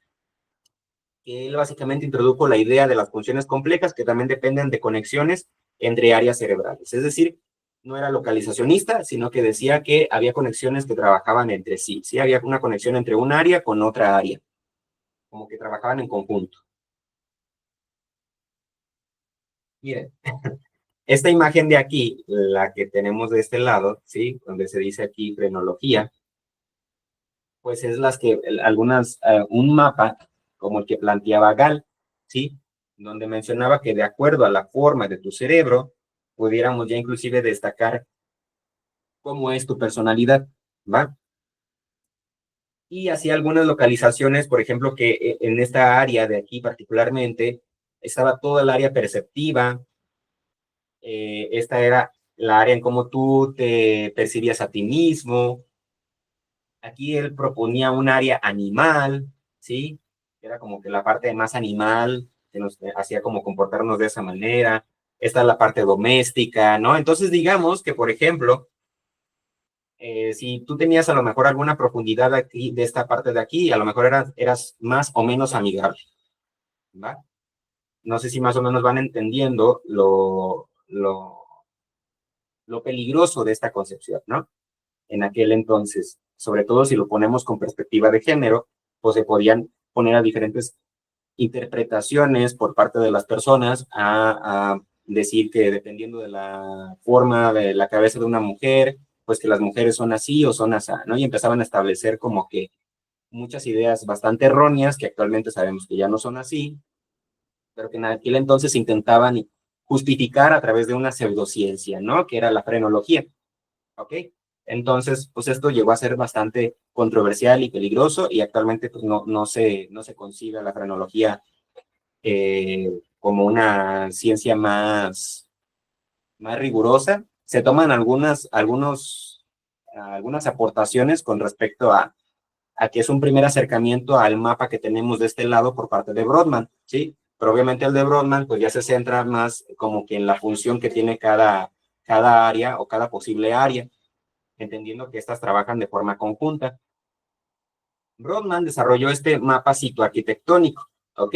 que él básicamente introdujo la idea de las funciones complejas que también dependen de conexiones entre áreas cerebrales. Es decir, no era localizacionista, sino que decía que había conexiones que trabajaban entre sí. Sí, había una conexión entre un área con otra área, como que trabajaban en conjunto. Miren, esta imagen de aquí, la que tenemos de este lado, ¿sí? Donde se dice aquí frenología, pues es un mapa como el que planteaba Gall, ¿sí? Donde mencionaba que de acuerdo a la forma de tu cerebro, pudiéramos ya inclusive destacar cómo es tu personalidad, ¿va? Y hacía algunas localizaciones, por ejemplo, que en esta área de aquí particularmente, estaba toda el área perceptiva, esta era la área en cómo tú te percibías a ti mismo. Aquí él proponía un área animal, ¿sí? Era como que la parte más animal, que nos hacía como comportarnos de esa manera. Esta es la parte doméstica, ¿no? Entonces, digamos que, por ejemplo, si tú tenías a lo mejor alguna profundidad aquí, de esta parte de aquí, a lo mejor eras más o menos amigable, ¿va? No sé si más o menos van entendiendo lo peligroso de esta concepción, ¿no? En aquel entonces, sobre todo si lo ponemos con perspectiva de género, pues se podían poner a diferentes interpretaciones por parte de las personas a decir que dependiendo de la forma de la cabeza de una mujer, pues que las mujeres son así o son así, ¿no? Y empezaban a establecer como que muchas ideas bastante erróneas que actualmente sabemos que ya no son así, pero que en aquel entonces intentaban justificar a través de una pseudociencia, ¿no? Que era la frenología. ¿Ok? Entonces, pues esto llegó a ser bastante controversial y peligroso y actualmente pues no se concibe la frenología como una ciencia más rigurosa. Se toman algunas aportaciones con respecto a que es un primer acercamiento al mapa que tenemos de este lado por parte de Brodmann, ¿sí? Pero obviamente el de Brodmann pues ya se centra más como que en la función que tiene cada área o cada posible área, entendiendo que estas trabajan de forma conjunta. Brodmann desarrolló este mapa citoarquitectónico, ¿ok?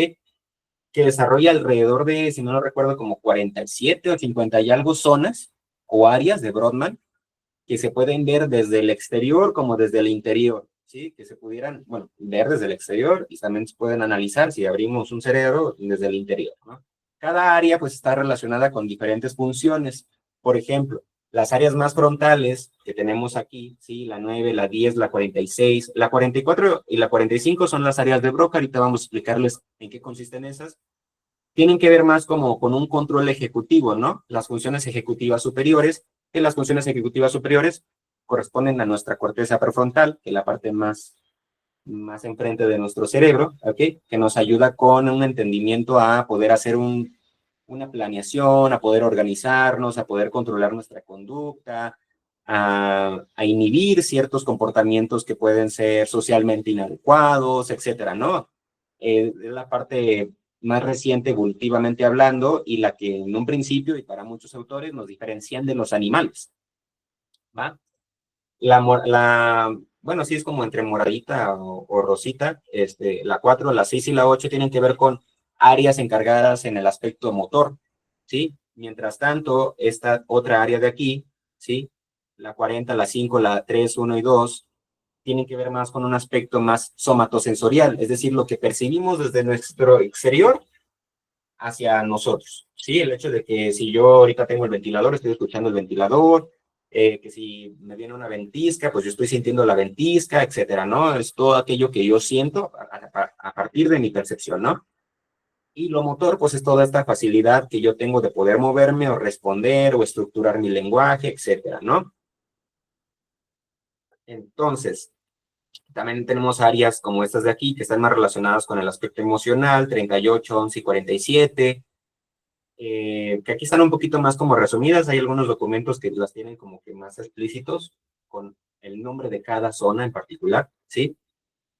Que desarrolla alrededor de, si no lo recuerdo, como 47 o 50 y algo zonas o áreas de Brodmann que se pueden ver desde el exterior como desde el interior. ¿sí? Que se pudieran, bueno, ver desde el exterior y también se pueden analizar si abrimos un cerebro desde el interior, ¿no? Cada área pues está relacionada con diferentes funciones. Por ejemplo, las áreas más frontales que tenemos aquí, ¿sí? La 9, la 10, la 46, la 44 y la 45 son las áreas de Broca. Ahorita vamos a explicarles en qué consisten esas. Tienen que ver más como con un control ejecutivo, ¿no? Las funciones ejecutivas superiores, que las funciones ejecutivas superiores corresponden a nuestra corteza prefrontal, que es la parte más enfrente de nuestro cerebro, ¿ok? Que nos ayuda con un entendimiento a poder hacer una planeación, a poder organizarnos, a poder controlar nuestra conducta, a inhibir ciertos comportamientos que pueden ser socialmente inadecuados, etcétera, ¿no? Es la parte más reciente evolutivamente hablando y la que en un principio y para muchos autores nos diferencian de los animales, ¿va? Bueno, sí es como entre moradita o rosita, la 4, la 6 y la 8 tienen que ver con áreas encargadas en el aspecto motor, ¿sí? Mientras tanto, esta otra área de aquí, ¿sí? La 40, la 5, la 3, 1 y 2, tienen que ver más con un aspecto más somatosensorial, es decir, lo que percibimos desde nuestro exterior hacia nosotros, ¿sí? El hecho de que si yo ahorita tengo el ventilador, estoy escuchando el ventilador, que si me viene una ventisca, pues yo estoy sintiendo la ventisca, etcétera, ¿no? Es todo aquello que yo siento a partir de mi percepción, ¿no? Y lo motor, pues es toda esta facilidad que yo tengo de poder moverme o responder o estructurar mi lenguaje, etcétera, ¿no? Entonces, también tenemos áreas como estas de aquí que están más relacionadas con el aspecto emocional, 38, 11 y 47, que aquí están un poquito más como resumidas. Hay algunos documentos que las tienen como que más explícitos con el nombre de cada zona en particular, ¿sí?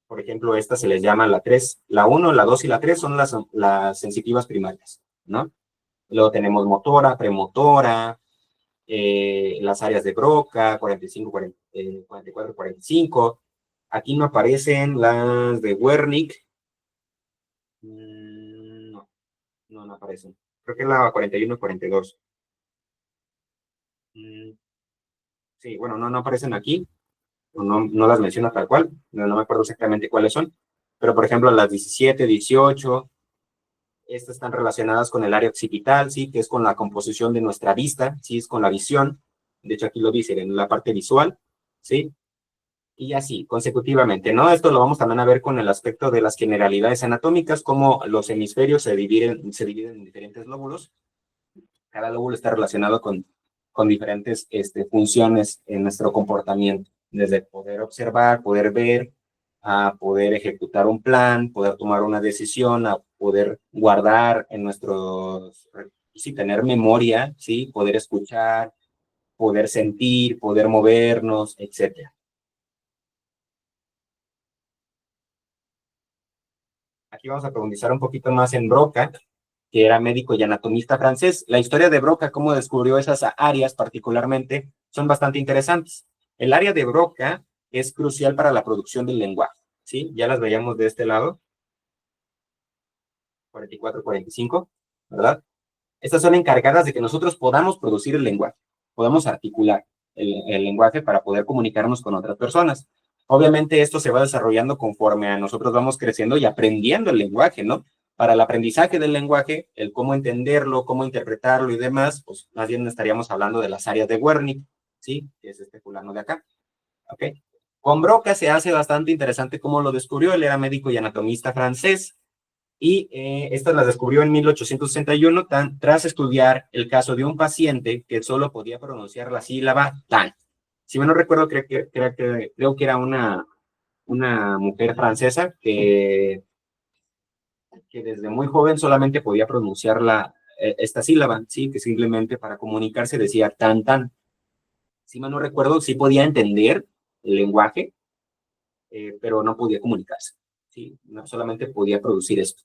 Por ejemplo, esta se les llama la 3, la 1, la 2 y la 3 son las sensitivas primarias, ¿no? Luego tenemos motora, premotora, las áreas de Broca, 45, 40, 44, 45. Aquí no aparecen las de Wernicke. No, no aparecen. Creo que es la 41 y 42. Sí, bueno, no aparecen aquí, no las menciona tal cual, no me acuerdo exactamente cuáles son, pero por ejemplo las 17, 18, estas están relacionadas con el área occipital, sí, que es con la composición de nuestra vista, sí, es con la visión, de hecho aquí lo dice en la parte visual, sí, y así, consecutivamente, ¿no? Esto lo vamos también a ver con el aspecto de las generalidades anatómicas, cómo los hemisferios se dividen en diferentes lóbulos. Cada lóbulo está relacionado con diferentes funciones en nuestro comportamiento, desde poder observar, poder ver, a poder ejecutar un plan, poder tomar una decisión, a poder guardar en nuestros, sí, tener memoria, sí, poder escuchar, poder sentir, poder movernos, etcétera. Aquí vamos a profundizar un poquito más en Broca, que era médico y anatomista francés. La historia de Broca, cómo descubrió esas áreas particularmente, son bastante interesantes. El área de Broca es crucial para la producción del lenguaje, ¿sí? Ya las veíamos de este lado, 44, 45, ¿verdad? Estas son encargadas de que nosotros podamos producir el lenguaje, podamos articular el lenguaje para poder comunicarnos con otras personas. Obviamente esto se va desarrollando conforme a nosotros vamos creciendo y aprendiendo el lenguaje, ¿no? Para el aprendizaje del lenguaje, el cómo entenderlo, cómo interpretarlo y demás, pues más bien estaríamos hablando de las áreas de Wernicke, ¿sí? Que es este fulano de acá, ¿ok? Con Broca se hace bastante interesante cómo lo descubrió. Él era médico y anatomista francés, y estas las descubrió en 1861 tras estudiar el caso de un paciente que solo podía pronunciar la sílaba tan. Si me no recuerdo, creo que era una mujer francesa que desde muy joven solamente podía pronunciar esta sílaba, ¿sí? Que simplemente para comunicarse decía tan, tan. Si me no recuerdo, sí podía entender el lenguaje, pero no podía comunicarse, ¿sí? No, solamente podía producir esto.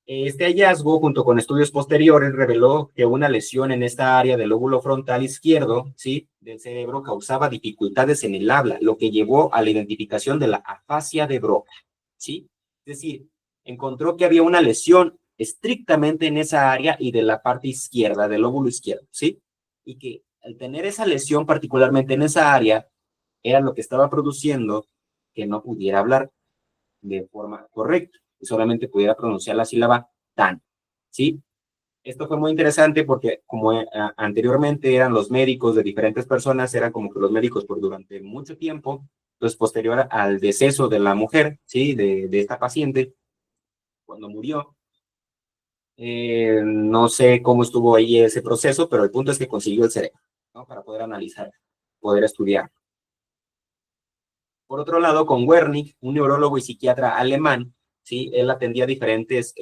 Este hallazgo, junto con estudios posteriores, reveló que una lesión en esta área del lóbulo frontal izquierdo, ¿sí?, del cerebro causaba dificultades en el habla, lo que llevó a la identificación de la afasia de Broca, ¿sí? Es decir, encontró que había una lesión estrictamente en esa área y de la parte izquierda, del lóbulo izquierdo, ¿sí? Y que al tener esa lesión particularmente en esa área, era lo que estaba produciendo que no pudiera hablar de forma correcta, y solamente pudiera pronunciar la sílaba tan, ¿sí? Esto fue muy interesante porque como anteriormente eran los médicos de diferentes personas, eran como que los médicos por durante mucho tiempo, pues posterior al deceso de la mujer, ¿sí? De esta paciente, cuando murió, no sé cómo estuvo ahí ese proceso, pero el punto es que consiguió el cerebro, ¿no? Para poder analizar, poder estudiar. Por otro lado, con Wernicke, un neurólogo y psiquiatra alemán, ¿sí? Él atendía a diferentes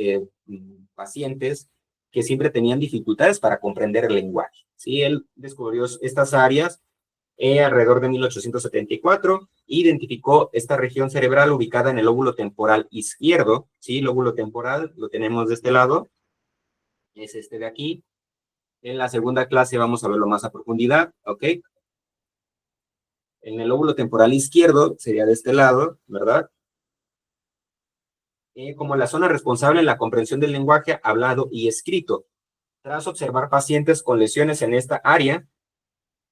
pacientes que siempre tenían dificultades para comprender el lenguaje, ¿sí? Él descubrió estas áreas alrededor de 1874, identificó esta región cerebral ubicada en el lóbulo temporal izquierdo, ¿sí? Lóbulo temporal, lo tenemos de este lado, es este de aquí. En la segunda clase vamos a verlo más a profundidad, ¿ok? En el lóbulo temporal izquierdo, sería de este lado, ¿verdad? Como la zona responsable en la comprensión del lenguaje hablado y escrito. Tras observar pacientes con lesiones en esta área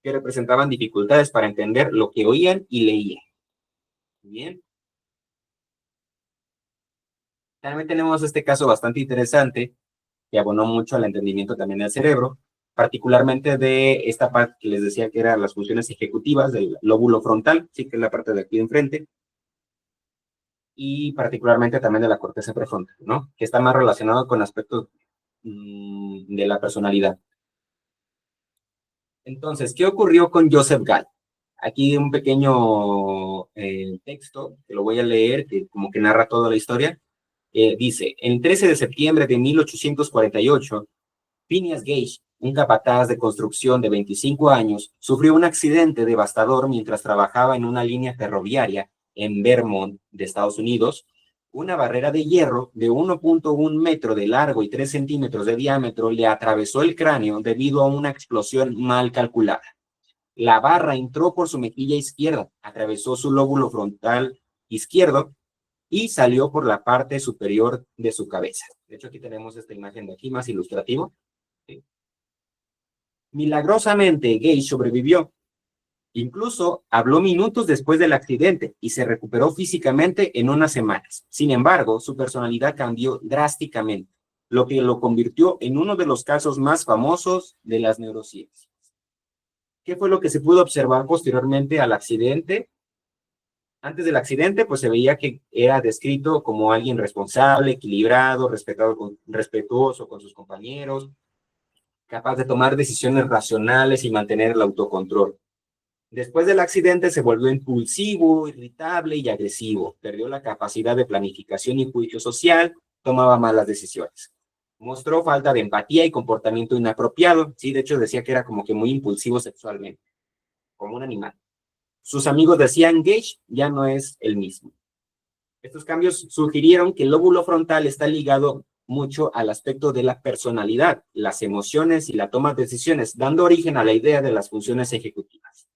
que representaban dificultades para entender lo que oían y leían. Bien. También tenemos este caso bastante interesante que abonó mucho al entendimiento también del cerebro, particularmente de esta parte que les decía que eran las funciones ejecutivas del lóbulo frontal, sí, que es la parte de aquí de enfrente, y particularmente también de la corteza prefrontal, ¿no? Que está más relacionado con aspectos de la personalidad. Entonces, ¿qué ocurrió con Joseph Gall? Aquí un pequeño texto que lo voy a leer, que como que narra toda la historia. Dice, el 13 de septiembre de 1848, Phineas Gage, un capataz de construcción de 25 años, sufrió un accidente devastador mientras trabajaba en una línea ferroviaria en Vermont, de Estados Unidos. Una barrera de hierro de 1.1 metro de largo y 3 centímetros de diámetro le atravesó el cráneo debido a una explosión mal calculada. La barra entró por su mejilla izquierda, atravesó su lóbulo frontal izquierdo y salió por la parte superior de su cabeza. De hecho, aquí tenemos esta imagen de aquí, más ilustrativo. ¿Sí? Milagrosamente, Gage sobrevivió. Incluso habló minutos después del accidente y se recuperó físicamente en unas semanas. Sin embargo, su personalidad cambió drásticamente, lo que lo convirtió en uno de los casos más famosos de las neurociencias. ¿Qué fue lo que se pudo observar posteriormente al accidente? Antes del accidente, pues se veía que era descrito como alguien responsable, equilibrado, respetuoso con sus compañeros, capaz de tomar decisiones racionales y mantener el autocontrol. Después del accidente se volvió impulsivo, irritable y agresivo. Perdió la capacidad de planificación y juicio social, tomaba malas decisiones. Mostró falta de empatía y comportamiento inapropiado. Sí, de hecho decía que era como que muy impulsivo sexualmente, como un animal. Sus amigos decían, Gage ya no es el mismo. Estos cambios sugirieron que el lóbulo frontal está ligado mucho al aspecto de la personalidad, las emociones y la toma de decisiones, dando origen a la idea de las funciones ejecutivas,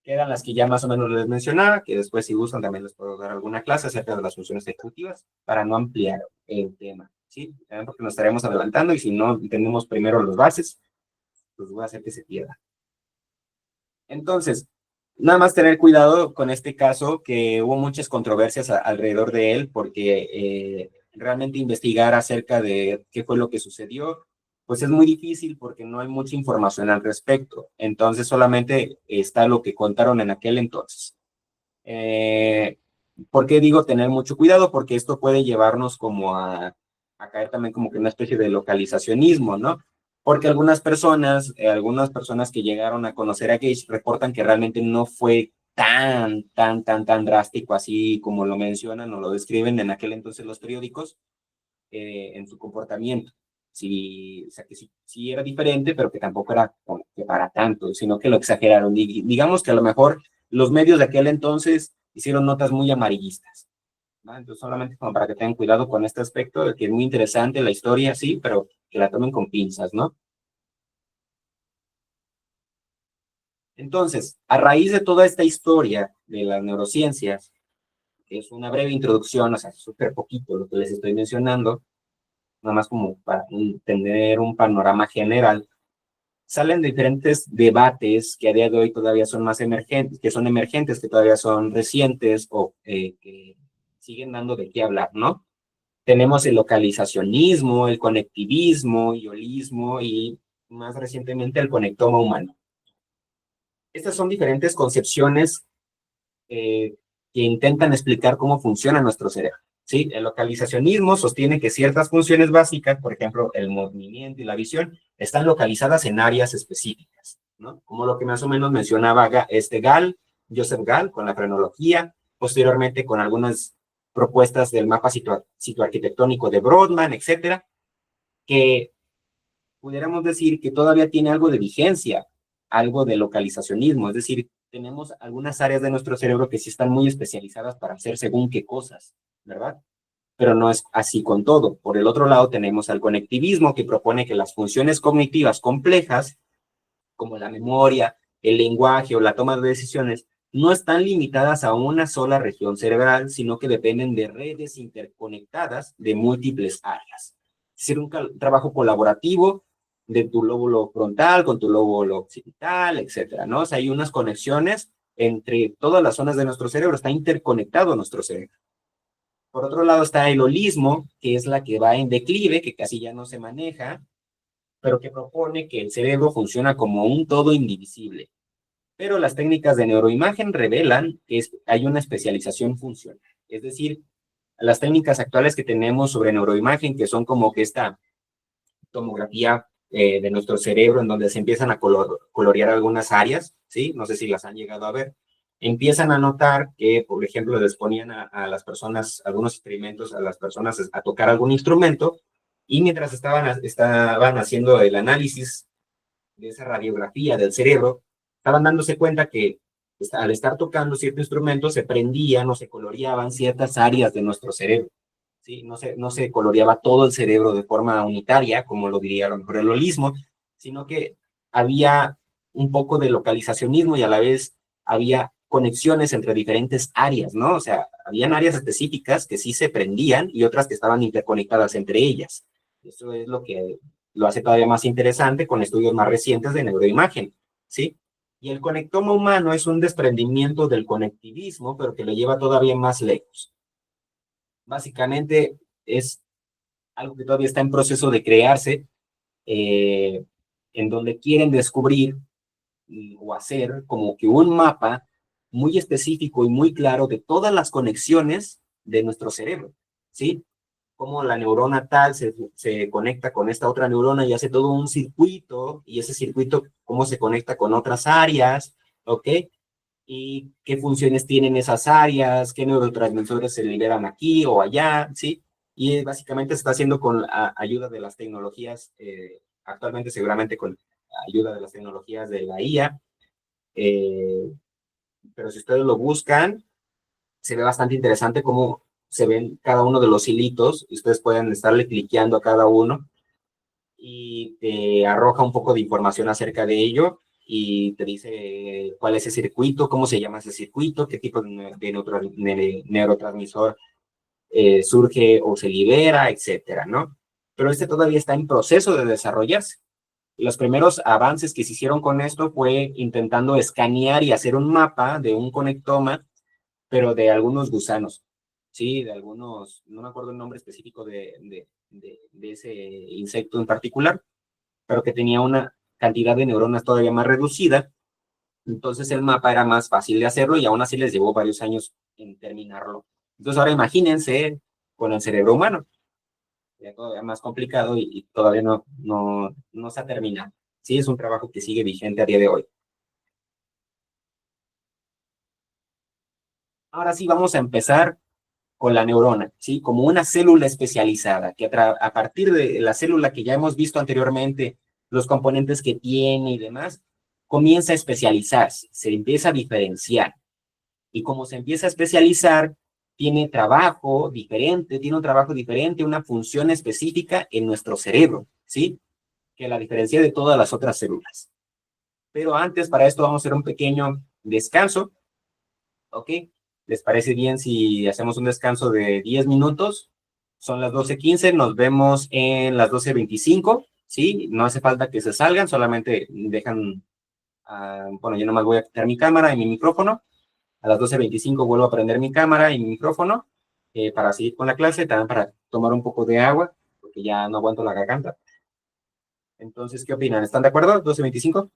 que eran las que ya más o menos les mencionaba, que después si gustan también les puedo dar alguna clase acerca de las funciones ejecutivas para no ampliar el tema, ¿sí? También porque nos estaremos adelantando y si no entendemos primero las bases, pues voy a hacer que se pierda. Entonces, nada más tener cuidado con este caso, que hubo muchas controversias alrededor de él, porque realmente investigar acerca de qué fue lo que sucedió, pues es muy difícil porque no hay mucha información al respecto. Entonces, solamente está lo que contaron en aquel entonces. ¿Por qué digo tener mucho cuidado? Porque esto puede llevarnos como a caer también como que en una especie de localizacionismo, ¿no? Porque algunas personas que llegaron a conocer a Gage reportan que realmente no fue tan drástico así como lo mencionan o lo describen en aquel entonces los periódicos en su comportamiento. Sí, o sea, que sí era diferente, pero que tampoco era como que para tanto, sino que lo exageraron. Digamos que a lo mejor los medios de aquel entonces hicieron notas muy amarillistas, ¿no? Entonces, solamente como para que tengan cuidado con este aspecto, de que es muy interesante la historia, sí, pero que la tomen con pinzas, ¿no? Entonces, a raíz de toda esta historia de las neurociencias, que es una breve introducción, o sea, súper poquito lo que les estoy mencionando, nada más como para tener un panorama general, salen diferentes debates que a día de hoy todavía son más emergentes, que todavía son recientes o que siguen dando de qué hablar, ¿no? Tenemos el localizacionismo, el conectivismo, y holismo y más recientemente el conectoma humano. Estas son diferentes concepciones que intentan explicar cómo funciona nuestro cerebro. ¿Sí? El localizacionismo sostiene que ciertas funciones básicas, por ejemplo, el movimiento y la visión, están localizadas en áreas específicas, ¿no? Como lo que más o menos mencionaba Joseph Gall, con la frenología, posteriormente con algunas propuestas del mapa citoarquitectónico de Brodmann, etcétera, que pudiéramos decir que todavía tiene algo de vigencia, algo de localizacionismo, es decir, tenemos algunas áreas de nuestro cerebro que sí están muy especializadas para hacer según qué cosas, ¿verdad? Pero no es así con todo. Por el otro lado tenemos al conectivismo, que propone que las funciones cognitivas complejas, como la memoria, el lenguaje o la toma de decisiones, no están limitadas a una sola región cerebral, sino que dependen de redes interconectadas de múltiples áreas. Es decir, un trabajo colaborativo de tu lóbulo frontal con tu lóbulo occipital, etcétera, ¿no? O sea, hay unas conexiones entre todas las zonas de nuestro cerebro, está interconectado nuestro cerebro. Por otro lado está el holismo, que es la que va en declive, que casi ya no se maneja, pero que propone que el cerebro funciona como un todo indivisible. Pero las técnicas de neuroimagen revelan que hay una especialización funcional. Es decir, las técnicas actuales que tenemos sobre neuroimagen, que son como que esta tomografía de nuestro cerebro, en donde se empiezan a colorear algunas áreas, ¿sí? No sé si las han llegado a ver. Empiezan a notar que, por ejemplo, les ponían a las personas, algunos experimentos, a las personas a tocar algún instrumento, y mientras estaban haciendo el análisis de esa radiografía del cerebro, estaban dándose cuenta que al estar tocando cierto instrumento se prendían o se coloreaban ciertas áreas de nuestro cerebro. ¿Sí? No se coloreaba todo el cerebro de forma unitaria, como lo diría a lo mejor el holismo, sino que había un poco de localizacionismo y a la vez había conexiones entre diferentes áreas, ¿no? O sea, habían áreas específicas que sí se prendían y otras que estaban interconectadas entre ellas. Eso es lo que lo hace todavía más interesante con estudios más recientes de neuroimagen, ¿sí? Y el conectoma humano es un desprendimiento del conectivismo, pero que lo lleva todavía más lejos. Básicamente es algo que todavía está en proceso de crearse, en donde quieren descubrir o hacer como que un mapa muy específico y muy claro de todas las conexiones de nuestro cerebro, ¿sí? Cómo la neurona tal se conecta con esta otra neurona y hace todo un circuito, y ese circuito cómo se conecta con otras áreas, ¿ok? Y qué funciones tienen esas áreas, qué neurotransmisores se liberan aquí o allá, ¿sí? Y básicamente se está haciendo con ayuda de las tecnologías, actualmente seguramente con ayuda de las tecnologías de la IA, pero si ustedes lo buscan, se ve bastante interesante cómo se ven cada uno de los hilitos, y ustedes pueden estarle cliqueando a cada uno, y te arroja un poco de información acerca de ello, y te dice cuál es ese circuito, cómo se llama ese circuito, qué tipo de neurotransmisor surge o se libera, etcétera, ¿no? Pero este todavía está en proceso de desarrollarse. Los primeros avances que se hicieron con esto fue intentando escanear y hacer un mapa de un conectoma, pero de algunos gusanos, ¿sí? De algunos, no me acuerdo el nombre específico de ese insecto en particular, pero que tenía una cantidad de neuronas todavía más reducida. Entonces el mapa era más fácil de hacerlo y aún así les llevó varios años en terminarlo. Entonces ahora imagínense con el cerebro humano, ya todavía más complicado y todavía no se ha terminado. Sí, es un trabajo que sigue vigente a día de hoy. Ahora sí vamos a empezar con la neurona, ¿sí? Como una célula especializada, que a partir de la célula que ya hemos visto anteriormente, los componentes que tiene y demás, comienza a especializarse, se empieza a diferenciar. Y como se empieza a especializar, tiene un trabajo diferente, una función específica en nuestro cerebro, ¿sí? Que la diferencia de todas las otras células. Pero antes, para esto vamos a hacer un pequeño descanso, ¿ok? ¿Les parece bien si hacemos un descanso de 10 minutos? Son las 12:15, nos vemos en las 12:25, Sí, no hace falta que se salgan, solamente dejan, bueno, yo nomás voy a quitar mi cámara y mi micrófono. A las 12:25 vuelvo a prender mi cámara y mi micrófono para seguir con la clase, también para tomar un poco de agua, porque ya no aguanto la garganta. Entonces, ¿qué opinan? ¿Están de acuerdo? 12:25.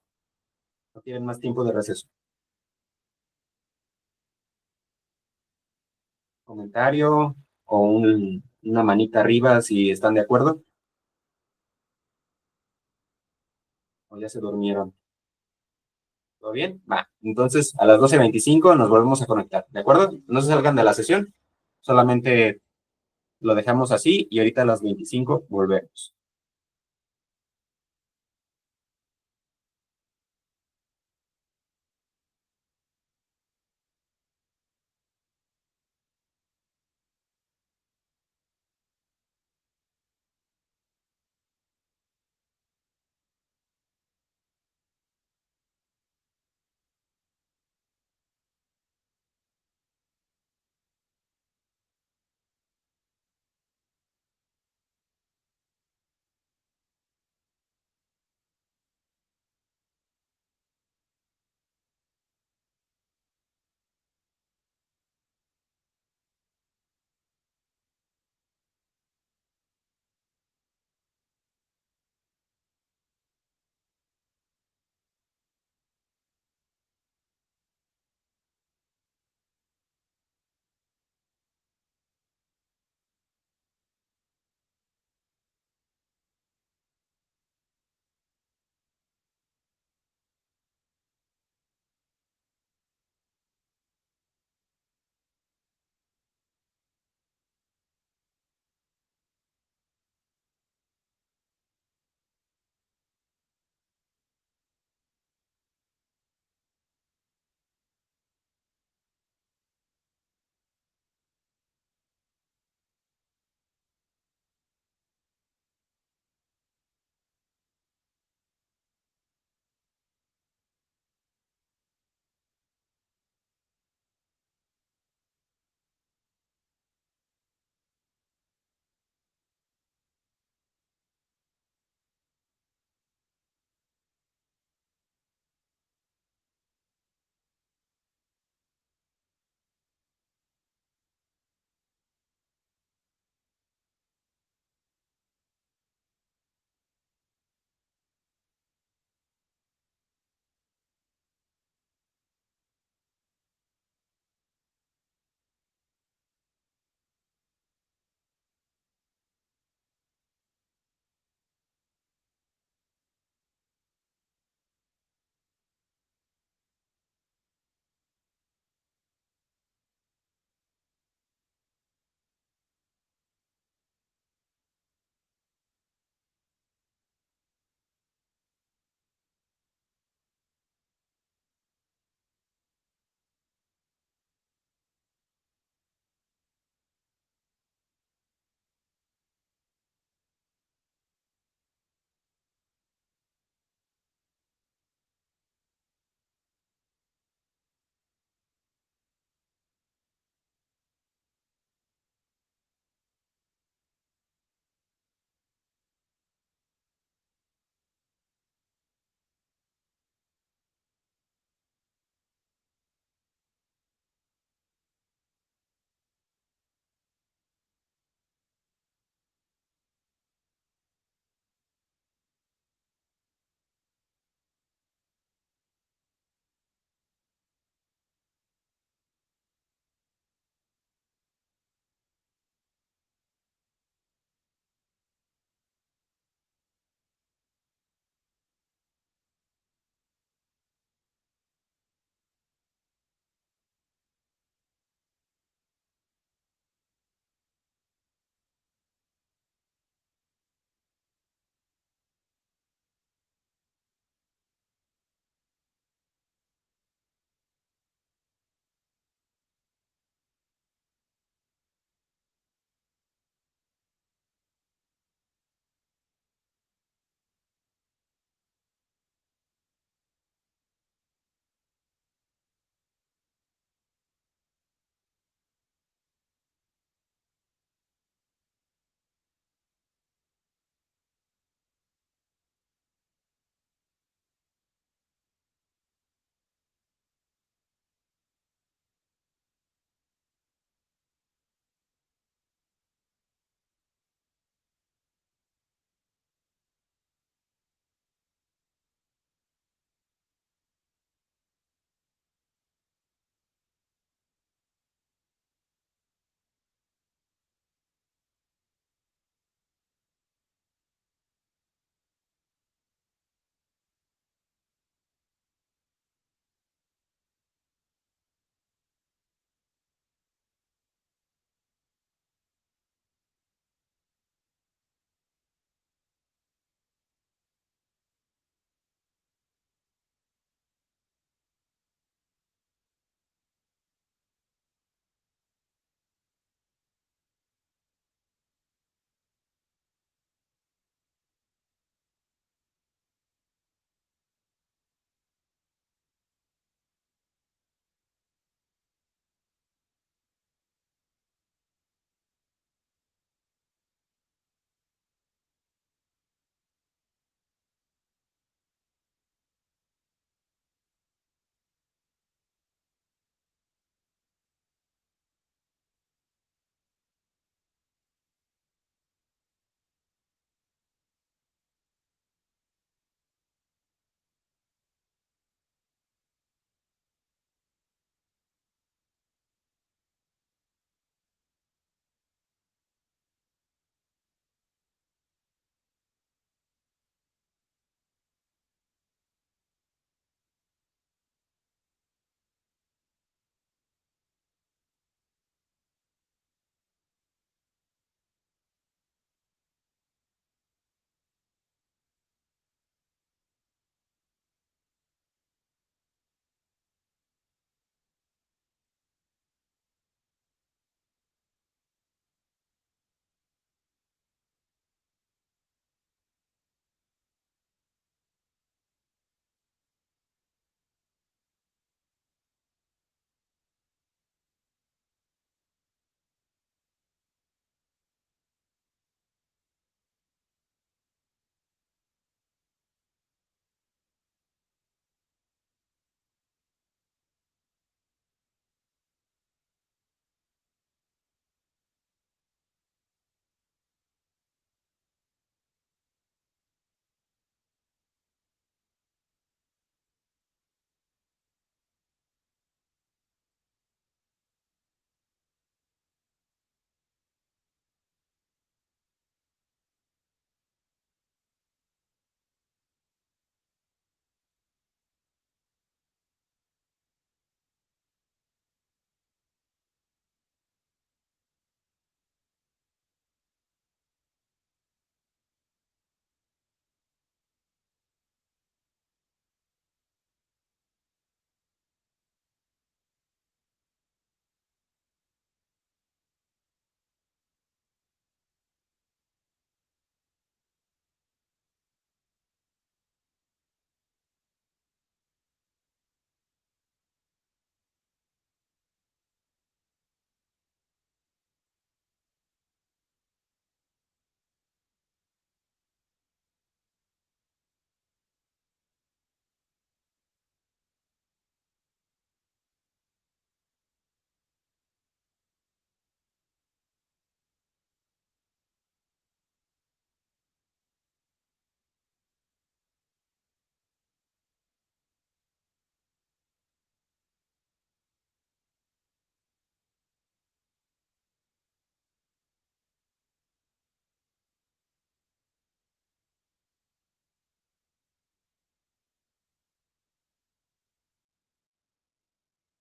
¿No tienen más tiempo de receso? ¿Comentario o una manita arriba si están de acuerdo? ¿O ya se durmieron? ¿Todo bien? Va. Entonces, a las 12:25 nos volvemos a conectar, ¿de acuerdo? No se salgan de la sesión, solamente lo dejamos así y ahorita a las 25 volvemos.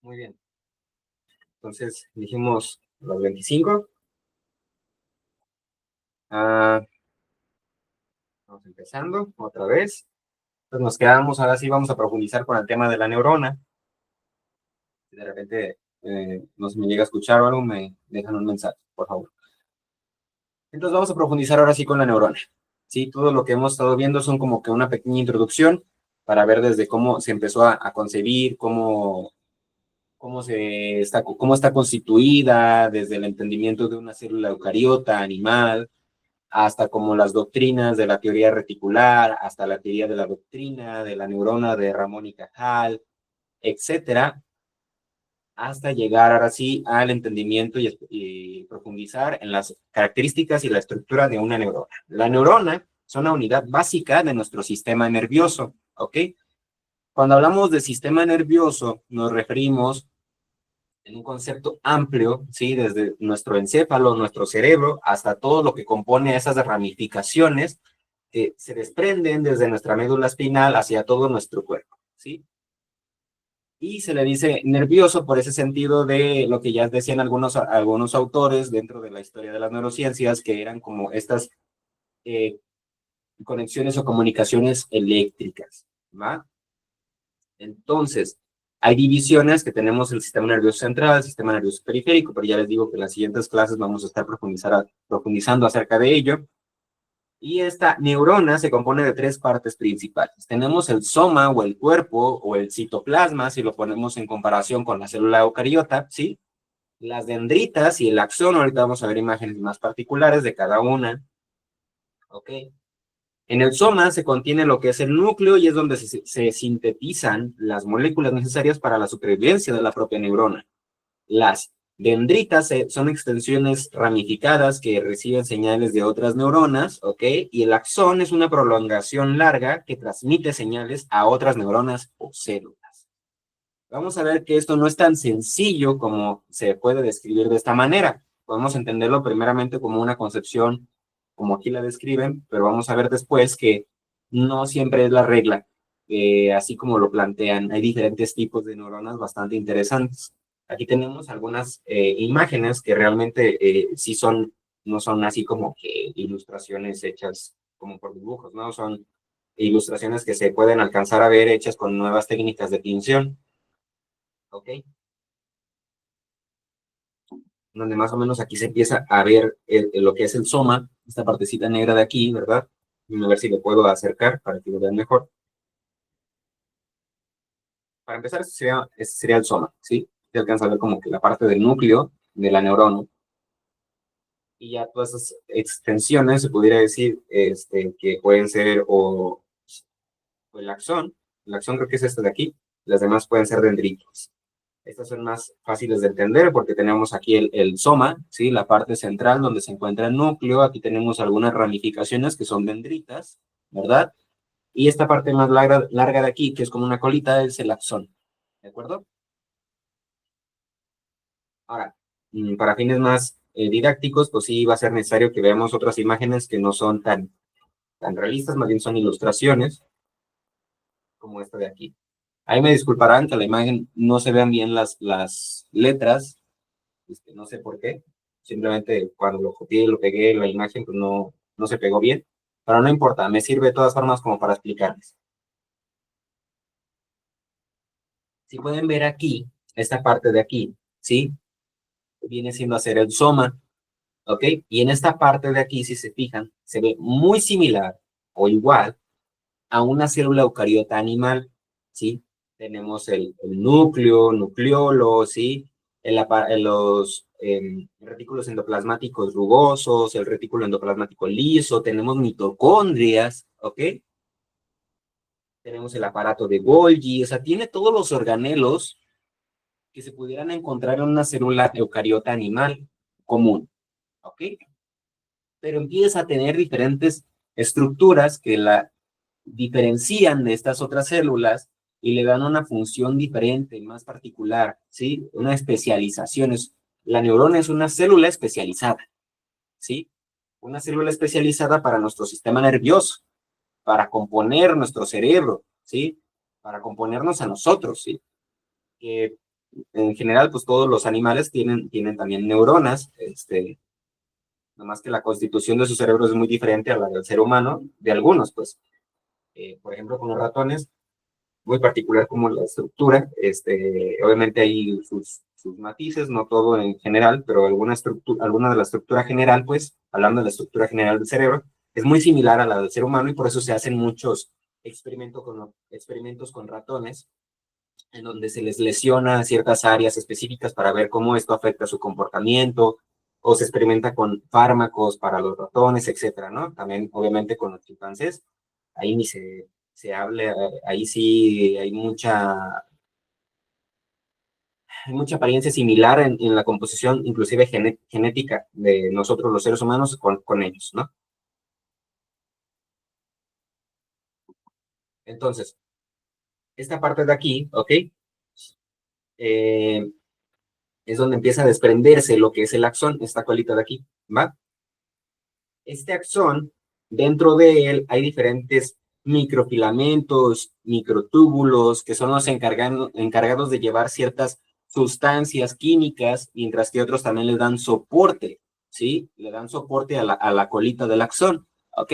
Muy bien. Entonces, dijimos los 25. Vamos empezando otra vez. Pues nos quedamos, ahora sí vamos a profundizar con el tema de la neurona. Si de repente no se me llega a escuchar o algo, me dejan un mensaje, por favor. Entonces vamos a profundizar ahora sí con la neurona. Sí, todo lo que hemos estado viendo son como que una pequeña introducción para ver desde cómo se empezó a concebir, cómo está constituida, desde el entendimiento de una célula eucariota, animal, hasta como las doctrinas de la teoría reticular, hasta la teoría de la doctrina de la neurona de Ramón y Cajal, etcétera, hasta llegar ahora sí al entendimiento y profundizar en las características y la estructura de una neurona. La neurona es una unidad básica de nuestro sistema nervioso, ¿ok? Cuando hablamos de sistema nervioso, nos referimos en un concepto amplio, ¿sí? Desde nuestro encéfalo, nuestro cerebro, hasta todo lo que compone esas ramificaciones que se desprenden desde nuestra médula espinal hacia todo nuestro cuerpo, ¿sí? Y se le dice nervioso por ese sentido de lo que ya decían algunos autores dentro de la historia de las neurociencias, que eran como estas eh, conexiones o comunicaciones eléctricas, ¿va? Entonces, hay divisiones que tenemos el sistema nervioso central, el sistema nervioso periférico, pero ya les digo que en las siguientes clases vamos a estar profundizando acerca de ello. Y esta neurona se compone de tres partes principales. Tenemos el soma o el cuerpo o el citoplasma, si lo ponemos en comparación con la célula eucariota, ¿sí? Las dendritas y el axón, ahorita vamos a ver imágenes más particulares de cada una, ¿ok? En el soma se contiene lo que es el núcleo y es donde se sintetizan las moléculas necesarias para la supervivencia de la propia neurona. Las dendritas son extensiones ramificadas que reciben señales de otras neuronas, ¿ok? Y el axón es una prolongación larga que transmite señales a otras neuronas o células. Vamos a ver que esto no es tan sencillo como se puede describir de esta manera. Podemos entenderlo primeramente como una concepción, como aquí la describen, pero vamos a ver después que no siempre es la regla, así como lo plantean. Hay diferentes tipos de neuronas bastante interesantes. Aquí tenemos algunas imágenes que realmente sí son, no son así como que ilustraciones hechas como por dibujos, ¿no? Son ilustraciones que se pueden alcanzar a ver hechas con nuevas técnicas de tinción. ¿Ok? Donde más o menos aquí se empieza a ver lo que es el soma, esta partecita negra de aquí, ¿verdad? A ver si lo puedo acercar para que lo vean mejor. Para empezar, este sería el soma, ¿sí? Se alcanza a ver como que la parte del núcleo de la neurona. Y ya todas esas extensiones, se pudiera decir, que pueden ser o el axón creo que es este de aquí, las demás pueden ser dendritos. Estas son más fáciles de entender porque tenemos aquí el soma, ¿sí? La parte central donde se encuentra el núcleo. Aquí tenemos algunas ramificaciones que son dendritas, ¿verdad? Y esta parte más larga de aquí, que es como una colita, es el axón, ¿de acuerdo? Ahora, para fines más didácticos, pues sí va a ser necesario que veamos otras imágenes que no son tan realistas, más bien son ilustraciones, como esta de aquí. Ahí me disculparán que la imagen no se vean bien las letras, no sé por qué, simplemente cuando lo copié y lo pegué la imagen, pues no se pegó bien, pero no importa, me sirve de todas formas como para explicarles. Si pueden ver aquí, esta parte de aquí, ¿sí? Viene siendo hacer el soma, ¿ok? Y en esta parte de aquí, si se fijan, se ve muy similar o igual a una célula eucariota animal, ¿sí? Tenemos el núcleo, nucleolo, ¿sí? Los retículos endoplasmáticos rugosos, el retículo endoplasmático liso, tenemos mitocondrias, ¿ok? Tenemos el aparato de Golgi, o sea, tiene todos los organelos que se pudieran encontrar en una célula eucariota animal común, ¿ok? Pero empieza a tener diferentes estructuras que la diferencian de estas otras células y le dan una función diferente, más particular, ¿sí? Una especialización. La neurona es una célula especializada, ¿sí? Una célula especializada para nuestro sistema nervioso, para componer nuestro cerebro, ¿sí? Para componernos a nosotros, ¿sí? en general, pues todos los animales tienen también neuronas, nomás que la constitución de su cerebro es muy diferente a la del ser humano, de algunos, pues. Por ejemplo, con los ratones, muy particular como la estructura, obviamente hay sus matices, no todo en general, pero alguna de la estructura general, pues, hablando de la estructura general del cerebro, es muy similar a la del ser humano y por eso se hacen muchos experimentos con ratones en donde se les lesiona ciertas áreas específicas para ver cómo esto afecta su comportamiento, o se experimenta con fármacos para los ratones, etcétera, ¿no? También, obviamente, con los chimpancés, ahí ni se habla, ahí sí hay mucha apariencia similar en la composición, inclusive genética de nosotros los seres humanos con ellos, ¿no? Entonces, esta parte de aquí, ¿ok? Eh, es donde empieza a desprenderse lo que es el axón, esta colita de aquí, ¿va? Este axón, dentro de él hay diferentes microfilamentos, microtúbulos, que son los encargados de llevar ciertas sustancias químicas, mientras que otros también le dan soporte, ¿sí? Le dan soporte a la colita del axón, ¿ok?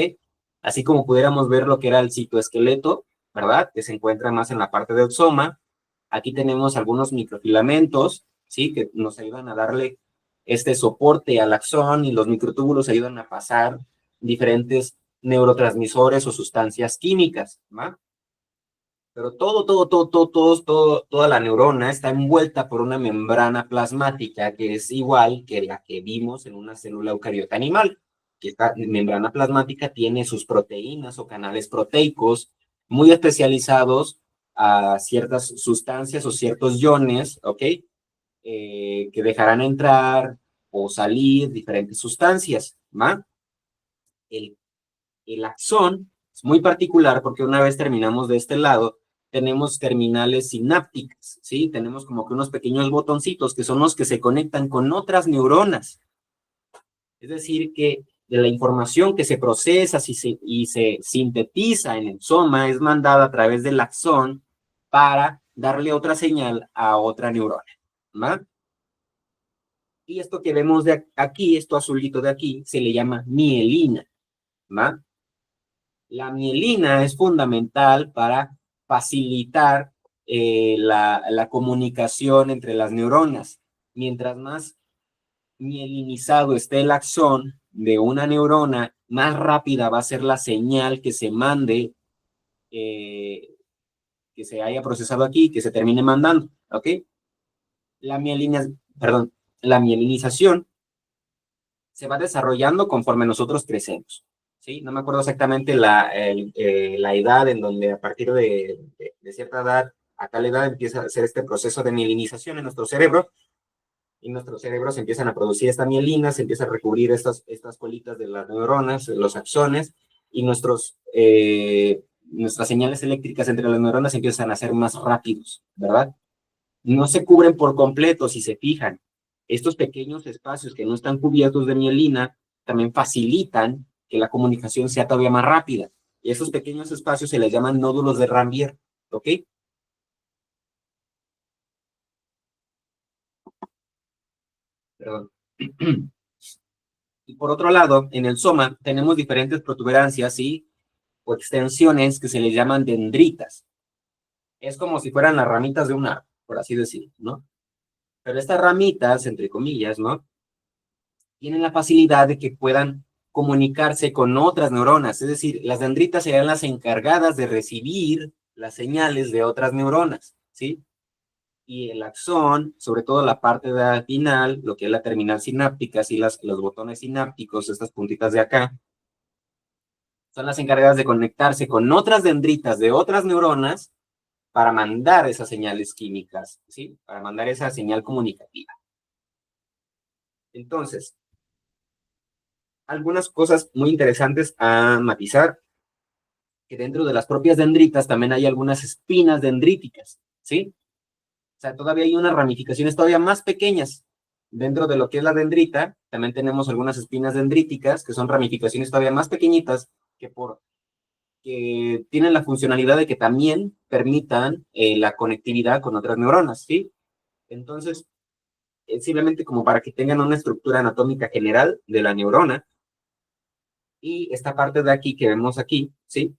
Así como pudiéramos ver lo que era el citoesqueleto, ¿verdad? Que se encuentra más en la parte del soma. Aquí tenemos algunos microfilamentos, ¿sí? Que nos ayudan a darle este soporte al axón, y los microtúbulos ayudan a pasar diferentes neurotransmisores o sustancias químicas, ¿va? Pero toda la neurona está envuelta por una membrana plasmática que es igual que la que vimos en una célula eucariota animal. Que esta membrana plasmática tiene sus proteínas o canales proteicos muy especializados a ciertas sustancias o ciertos iones, ¿ok? Que dejarán entrar o salir diferentes sustancias, ¿va? El, el axón es muy particular porque una vez terminamos de este lado, tenemos terminales sinápticas, ¿sí? Tenemos como que unos pequeños botoncitos que son los que se conectan con otras neuronas. Es decir, que de la información que se procesa y se sintetiza en el soma es mandada a través del axón para darle otra señal a otra neurona, ¿va? Y esto que vemos de aquí, esto azulito de aquí, se le llama mielina, ¿va? La mielina es fundamental para facilitar la comunicación entre las neuronas. Mientras más mielinizado esté el axón de una neurona, más rápida va a ser la señal que se mande, que se haya procesado aquí, que se termine mandando, ¿ok? La mielina, perdón, la mielinización se va desarrollando conforme nosotros crecemos, ¿sí? No me acuerdo exactamente la edad en donde a partir de cierta edad, a tal edad empieza a hacer este proceso de mielinización en nuestro cerebro, y nuestros cerebros empiezan a producir esta mielina, se empieza a recubrir estas colitas de las neuronas, los axones, y nuestras señales eléctricas entre las neuronas empiezan a ser más rápidos, ¿verdad? No se cubren por completo, si se fijan. Estos pequeños espacios que no están cubiertos de mielina también facilitan que la comunicación sea todavía más rápida. Y esos pequeños espacios se les llaman nódulos de Ranvier, ¿ok? Perdón. Y por otro lado, en el soma tenemos diferentes protuberancias, ¿sí? O extensiones que se les llaman dendritas. Es como si fueran las ramitas de un árbol, por así decirlo, ¿no? Pero estas ramitas, entre comillas, ¿no? Tienen la facilidad de que puedan comunicarse con otras neuronas, es decir, las dendritas serían las encargadas de recibir las señales de otras neuronas, ¿sí? Y el axón, sobre todo la parte de final, lo que es la terminal sináptica, y los botones sinápticos, estas puntitas de acá, son las encargadas de conectarse con otras dendritas de otras neuronas para mandar esas señales químicas, ¿sí? Para mandar esa señal comunicativa. Entonces, algunas cosas muy interesantes a matizar, que dentro de las propias dendritas también hay algunas espinas dendríticas, ¿sí? O sea, todavía hay unas ramificaciones todavía más pequeñas. Dentro de lo que es la dendrita, también tenemos algunas espinas dendríticas, que son ramificaciones todavía más pequeñitas, que tienen la funcionalidad de que también permitan la conectividad con otras neuronas, ¿sí? Entonces, simplemente como para que tengan una estructura anatómica general de la neurona. Y esta parte de aquí que vemos aquí, ¿sí?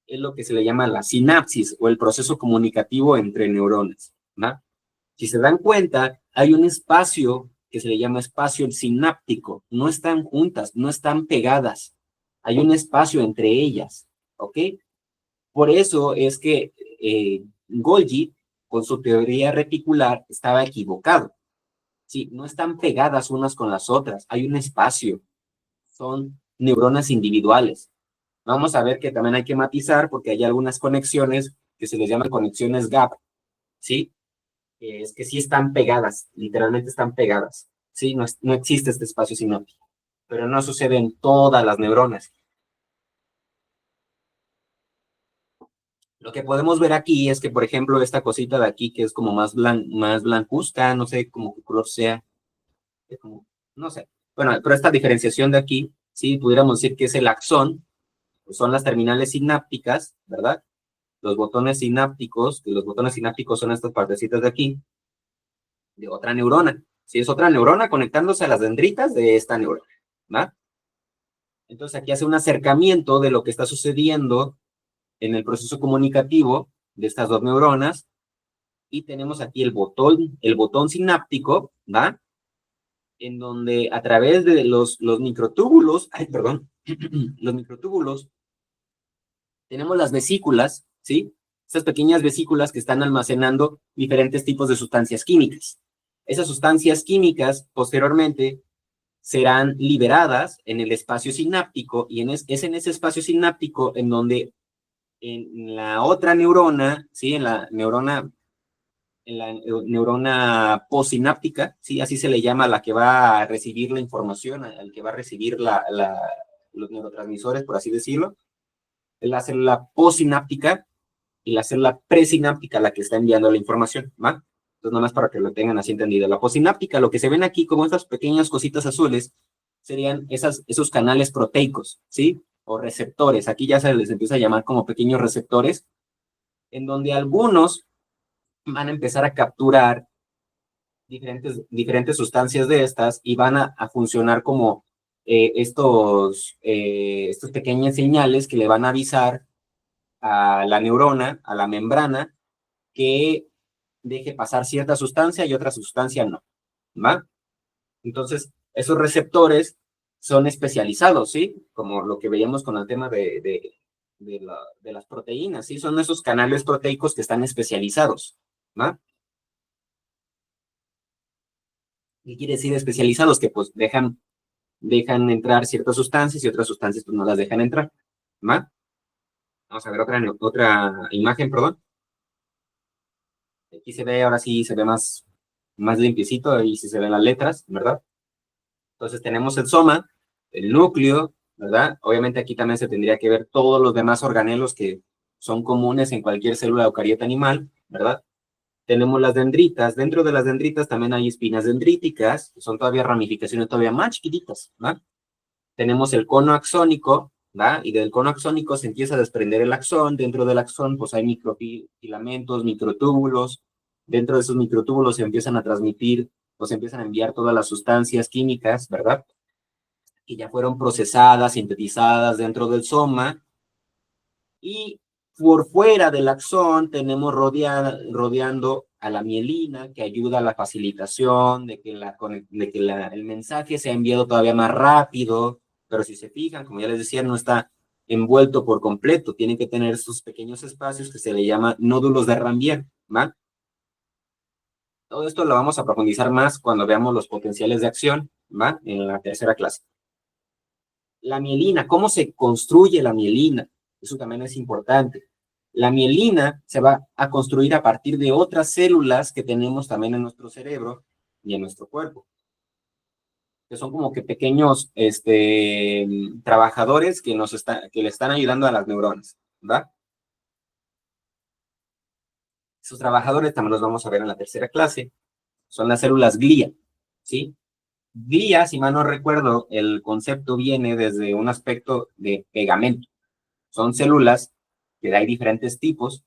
Es lo que se le llama la sinapsis o el proceso comunicativo entre neuronas, ¿no? Si se dan cuenta, hay un espacio que se le llama espacio sináptico. No están juntas, no están pegadas. Hay un espacio entre ellas, ¿ok? Por eso es que Golgi, con su teoría reticular, estaba equivocado. Sí, no están pegadas unas con las otras. Hay un espacio. Son neuronas individuales. Vamos a ver que también hay que matizar porque hay algunas conexiones que se les llaman conexiones gap, ¿sí? Es que sí están pegadas, literalmente están pegadas, ¿sí? No existe este espacio sináptico, pero no sucede en todas las neuronas. Lo que podemos ver aquí es que, por ejemplo, esta cosita de aquí que es como más blancuzca, no sé cómo qué color sea, como, no sé. Bueno, pero esta diferenciación de aquí, sí, pudiéramos decir que es el axón, pues son las terminales sinápticas, ¿verdad? Los botones sinápticos, que los botones sinápticos son estas partecitas de aquí, de otra neurona. Si es otra neurona conectándose a las dendritas de esta neurona, ¿va? Entonces aquí hace un acercamiento de lo que está sucediendo en el proceso comunicativo de estas dos neuronas y tenemos aquí el botón sináptico, ¿va? En donde a través de los microtúbulos, ay, perdón, los microtúbulos, tenemos las vesículas, ¿sí? Estas pequeñas vesículas que están almacenando diferentes tipos de sustancias químicas. Esas sustancias químicas, posteriormente, serán liberadas en el espacio sináptico y es en ese espacio sináptico en donde en la otra neurona, ¿sí? En la neurona postsináptica, ¿sí? Así se le llama a la que va a recibir la información, al que va a recibir los neurotransmisores, por así decirlo. La célula postsináptica y la célula presináptica la que está enviando la información, ¿va? Entonces, nomás para que lo tengan así entendido. La postsináptica, lo que se ven aquí como estas pequeñas cositas azules, serían esos canales proteicos, ¿sí? O receptores. Aquí ya se les empieza a llamar como pequeños receptores, en donde algunos van a empezar a capturar diferentes sustancias de estas y van a funcionar como estos pequeñas señales que le van a avisar a la neurona, a la membrana, que deje pasar cierta sustancia y otra sustancia no, ¿va? Entonces, esos receptores son especializados, ¿sí? Como lo que veíamos con el tema de las proteínas, ¿sí? Son esos canales proteicos que están especializados, ¿va? ¿Qué quiere decir especializados? Que pues dejan entrar ciertas sustancias y otras sustancias pues no las dejan entrar, ¿va? Vamos a ver otra imagen, perdón. Aquí se ve, ahora sí se ve más limpiecito, ahí sí se ven las letras, ¿verdad? Entonces tenemos el soma, el núcleo, ¿verdad? Obviamente aquí también se tendría que ver todos los demás organelos que son comunes en cualquier célula eucariota animal, ¿verdad? Tenemos las dendritas. Dentro de las dendritas también hay espinas dendríticas, que son todavía ramificaciones todavía más chiquititas, ¿verdad? Tenemos el cono axónico, ¿verdad? Y del cono axónico se empieza a desprender el axón. Dentro del axón, pues hay microfilamentos, microtúbulos. Dentro de esos microtúbulos se empiezan a transmitir, pues se empiezan a enviar todas las sustancias químicas, ¿verdad? Que ya fueron procesadas, sintetizadas dentro del soma. Y por fuera del axón tenemos rodeando a la mielina, que ayuda a la facilitación, de que, el mensaje sea enviado todavía más rápido, pero si se fijan, como ya les decía, no está envuelto por completo, tiene que tener estos pequeños espacios que se le llama nódulos de Ranvier, ¿va? Todo esto lo vamos a profundizar más cuando veamos los potenciales de acción, ¿va? En la tercera clase. La mielina, ¿cómo se construye la mielina? Eso también es importante. La mielina se va a construir a partir de otras células que tenemos también en nuestro cerebro y en nuestro cuerpo, que son como que pequeños trabajadores que le están ayudando a las neuronas, ¿verdad? Esos trabajadores también los vamos a ver en la tercera clase. Son las células glía, ¿sí? Glía, si mal no recuerdo, el concepto viene desde un aspecto de pegamento. Son células que hay diferentes tipos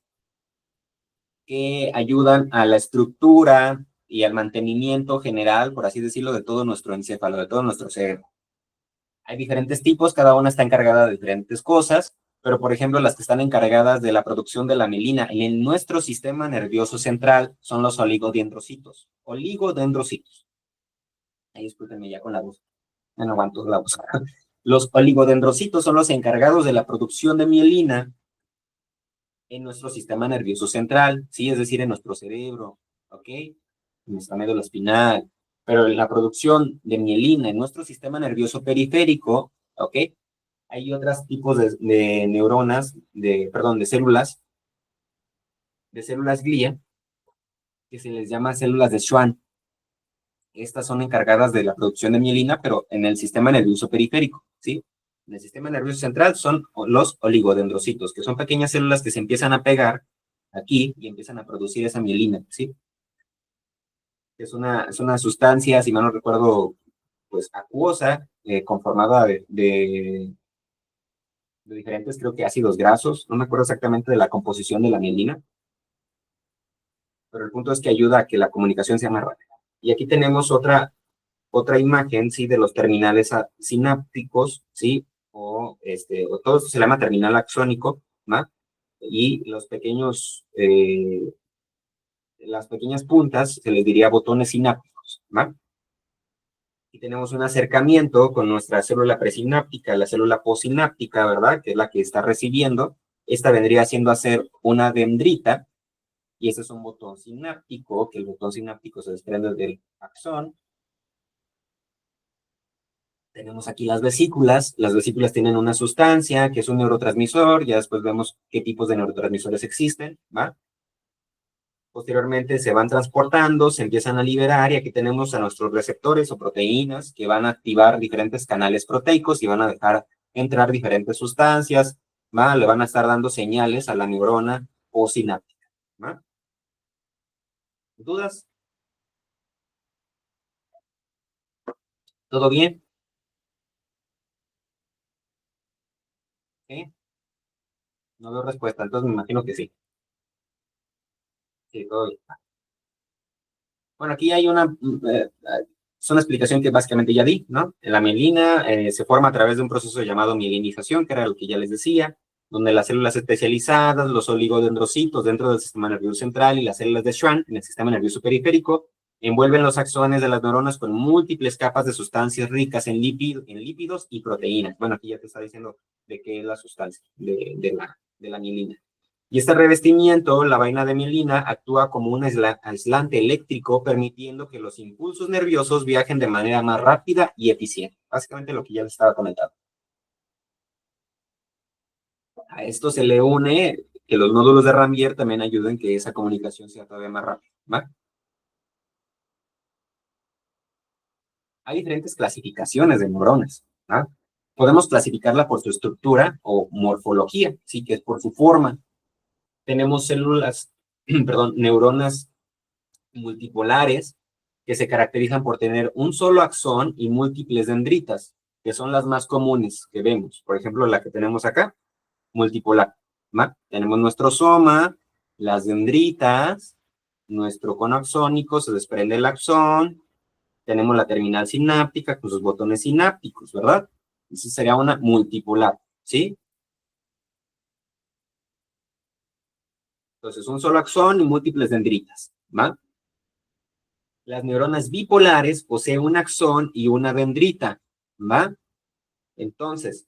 que ayudan a la estructura y al mantenimiento general, por así decirlo, de todo nuestro encéfalo, de todo nuestro cerebro. Hay diferentes tipos, cada una está encargada de diferentes cosas, pero por ejemplo las que están encargadas de la producción de la mielina en nuestro sistema nervioso central son los oligodendrocitos. Oligodendrocitos. Ahí discúlpenme ya con la voz. Ya no aguanto la voz. Los oligodendrocitos son los encargados de la producción de mielina en nuestro sistema nervioso central, ¿sí? Es decir, en nuestro cerebro, ¿ok? En nuestra médula espinal. Pero en la producción de mielina en nuestro sistema nervioso periférico, ¿ok? Hay otros tipos de neuronas, perdón, de células glia, que se les llama células de Schwann. Estas son encargadas de la producción de mielina, pero en el sistema nervioso periférico, ¿sí? En el sistema nervioso central son los oligodendrocitos, que son pequeñas células que se empiezan a pegar aquí y empiezan a producir esa mielina, ¿sí? Es una sustancia, si mal no recuerdo, pues acuosa, conformada de diferentes, creo que ácidos grasos. No me acuerdo exactamente de la composición de la mielina, pero el punto es que ayuda a que la comunicación sea más rápida. Y aquí tenemos otra imagen, ¿sí? De los terminales sinápticos, ¿sí? O todo esto se llama terminal axónico, ¿no? Y las pequeñas puntas se les diría botones sinápticos, ¿no? Y tenemos un acercamiento con nuestra célula presináptica, la célula postsináptica, ¿verdad? Que es la que está recibiendo. Esta vendría siendo a ser una dendrita, y este es un botón sináptico, que el botón sináptico se desprende del axón. Tenemos aquí las vesículas tienen una sustancia que es un neurotransmisor, ya después vemos qué tipos de neurotransmisores existen, ¿va? Posteriormente se van transportando, se empiezan a liberar, y aquí tenemos a nuestros receptores o proteínas que van a activar diferentes canales proteicos y van a dejar entrar diferentes sustancias, ¿va? Le van a estar dando señales a la neurona o sináptica, ¿va? ¿Dudas? ¿Todo bien? ¿Sí? No veo respuesta, entonces me imagino que sí. Sí, todo bien. Bueno, aquí hay es una explicación que básicamente ya di, ¿no? La mielina se forma a través de un proceso llamado mielinización, que era lo que ya les decía, donde las células especializadas, los oligodendrocitos dentro del sistema nervioso central y las células de Schwann en el sistema nervioso periférico, envuelven los axones de las neuronas con múltiples capas de sustancias ricas en lípidos y proteínas. Bueno, aquí ya te está diciendo de qué es la sustancia de la mielina. Y este revestimiento, la vaina de mielina, actúa como un aislante eléctrico, permitiendo que los impulsos nerviosos viajen de manera más rápida y eficiente. Básicamente lo que ya les estaba comentando. A esto se le une que los nódulos de Ranvier también ayuden que esa comunicación sea todavía más rápida, ¿va? Hay diferentes clasificaciones de neuronas, ¿va? Podemos clasificarla por su estructura o morfología, sí, que es por su forma. Tenemos células, perdón, neuronas multipolares que se caracterizan por tener un solo axón y múltiples dendritas, que son las más comunes que vemos. Por ejemplo, la que tenemos acá, multipolar, ¿va? Tenemos nuestro soma, las dendritas, nuestro cono axónico, se desprende el axón, tenemos la terminal sináptica con sus botones sinápticos, ¿verdad? Eso sería una multipolar, ¿sí? Entonces, un solo axón y múltiples dendritas, ¿va? Las neuronas bipolares poseen un axón y una dendrita, ¿va? Entonces,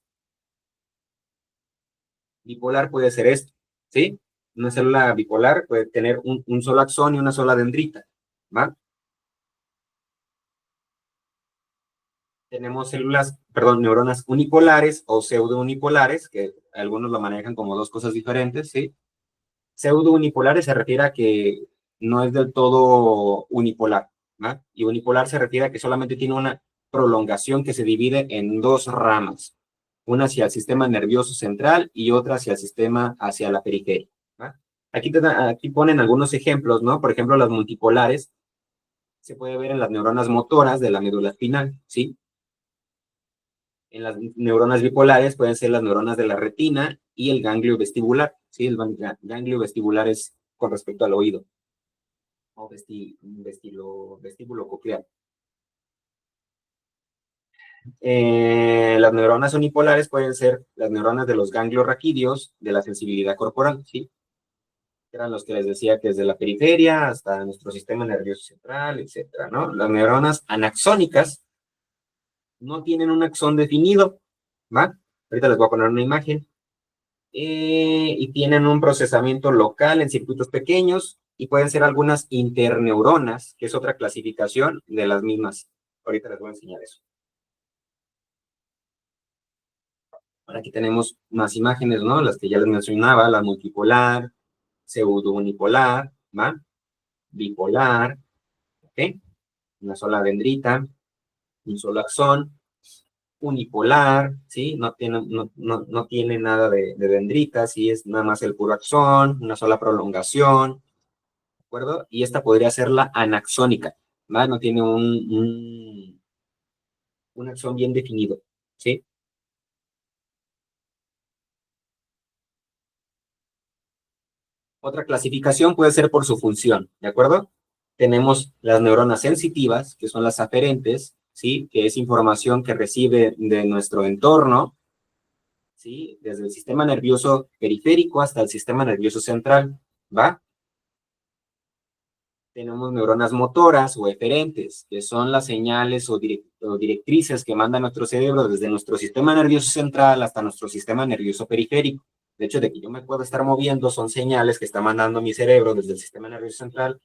bipolar puede ser esto, ¿sí? Una célula bipolar puede tener un solo axón y una sola dendrita, ¿va? Tenemos neuronas unipolares o pseudounipolares, que algunos lo manejan como dos cosas diferentes, ¿sí? Pseudounipolares se refiere a que no es del todo unipolar, ¿va? Y unipolar se refiere a que solamente tiene una prolongación que se divide en dos ramas, una hacia el sistema nervioso central y otra hacia la periferia, ¿va? Aquí ponen algunos ejemplos, ¿no? Por ejemplo, las multipolares se puede ver en las neuronas motoras de la médula espinal, ¿sí? En las neuronas bipolares pueden ser las neuronas de la retina y el ganglio vestibular, ¿sí? El ganglio vestibular es con respecto al oído. o vestíbulo coclear. Las neuronas unipolares pueden ser las neuronas de los ganglios raquídeos de la sensibilidad corporal, ¿sí? Eran los que les decía que desde la periferia hasta nuestro sistema nervioso central, etcétera, ¿no? Las neuronas anaxónicas no tienen un axón definido, ¿va? Ahorita les voy a poner una imagen. Y tienen un procesamiento local en circuitos pequeños y pueden ser algunas interneuronas, que es otra clasificación de las mismas. Ahorita les voy a enseñar eso. Ahora aquí tenemos más imágenes, ¿no? Las que ya les mencionaba, la multipolar, pseudo-unipolar, ¿va? Bipolar, ¿ok? Una sola dendrita, un solo axón, unipolar, ¿sí? No tiene nada de dendritas, ¿sí? Es nada más el puro axón, una sola prolongación, ¿de acuerdo? Y esta podría ser la anaxónica, ¿va? No tiene un axón bien definido, ¿sí? Otra clasificación puede ser por su función, ¿de acuerdo? Tenemos las neuronas sensitivas, que son las aferentes, ¿sí? Que es información que recibe de nuestro entorno, ¿sí? Desde el sistema nervioso periférico hasta el sistema nervioso central, ¿va? Tenemos neuronas motoras o eferentes, que son las señales o directrices que manda nuestro cerebro desde nuestro sistema nervioso central hasta nuestro sistema nervioso periférico. De hecho, de que yo me puedo estar moviendo son señales que está mandando mi cerebro desde el sistema nervioso central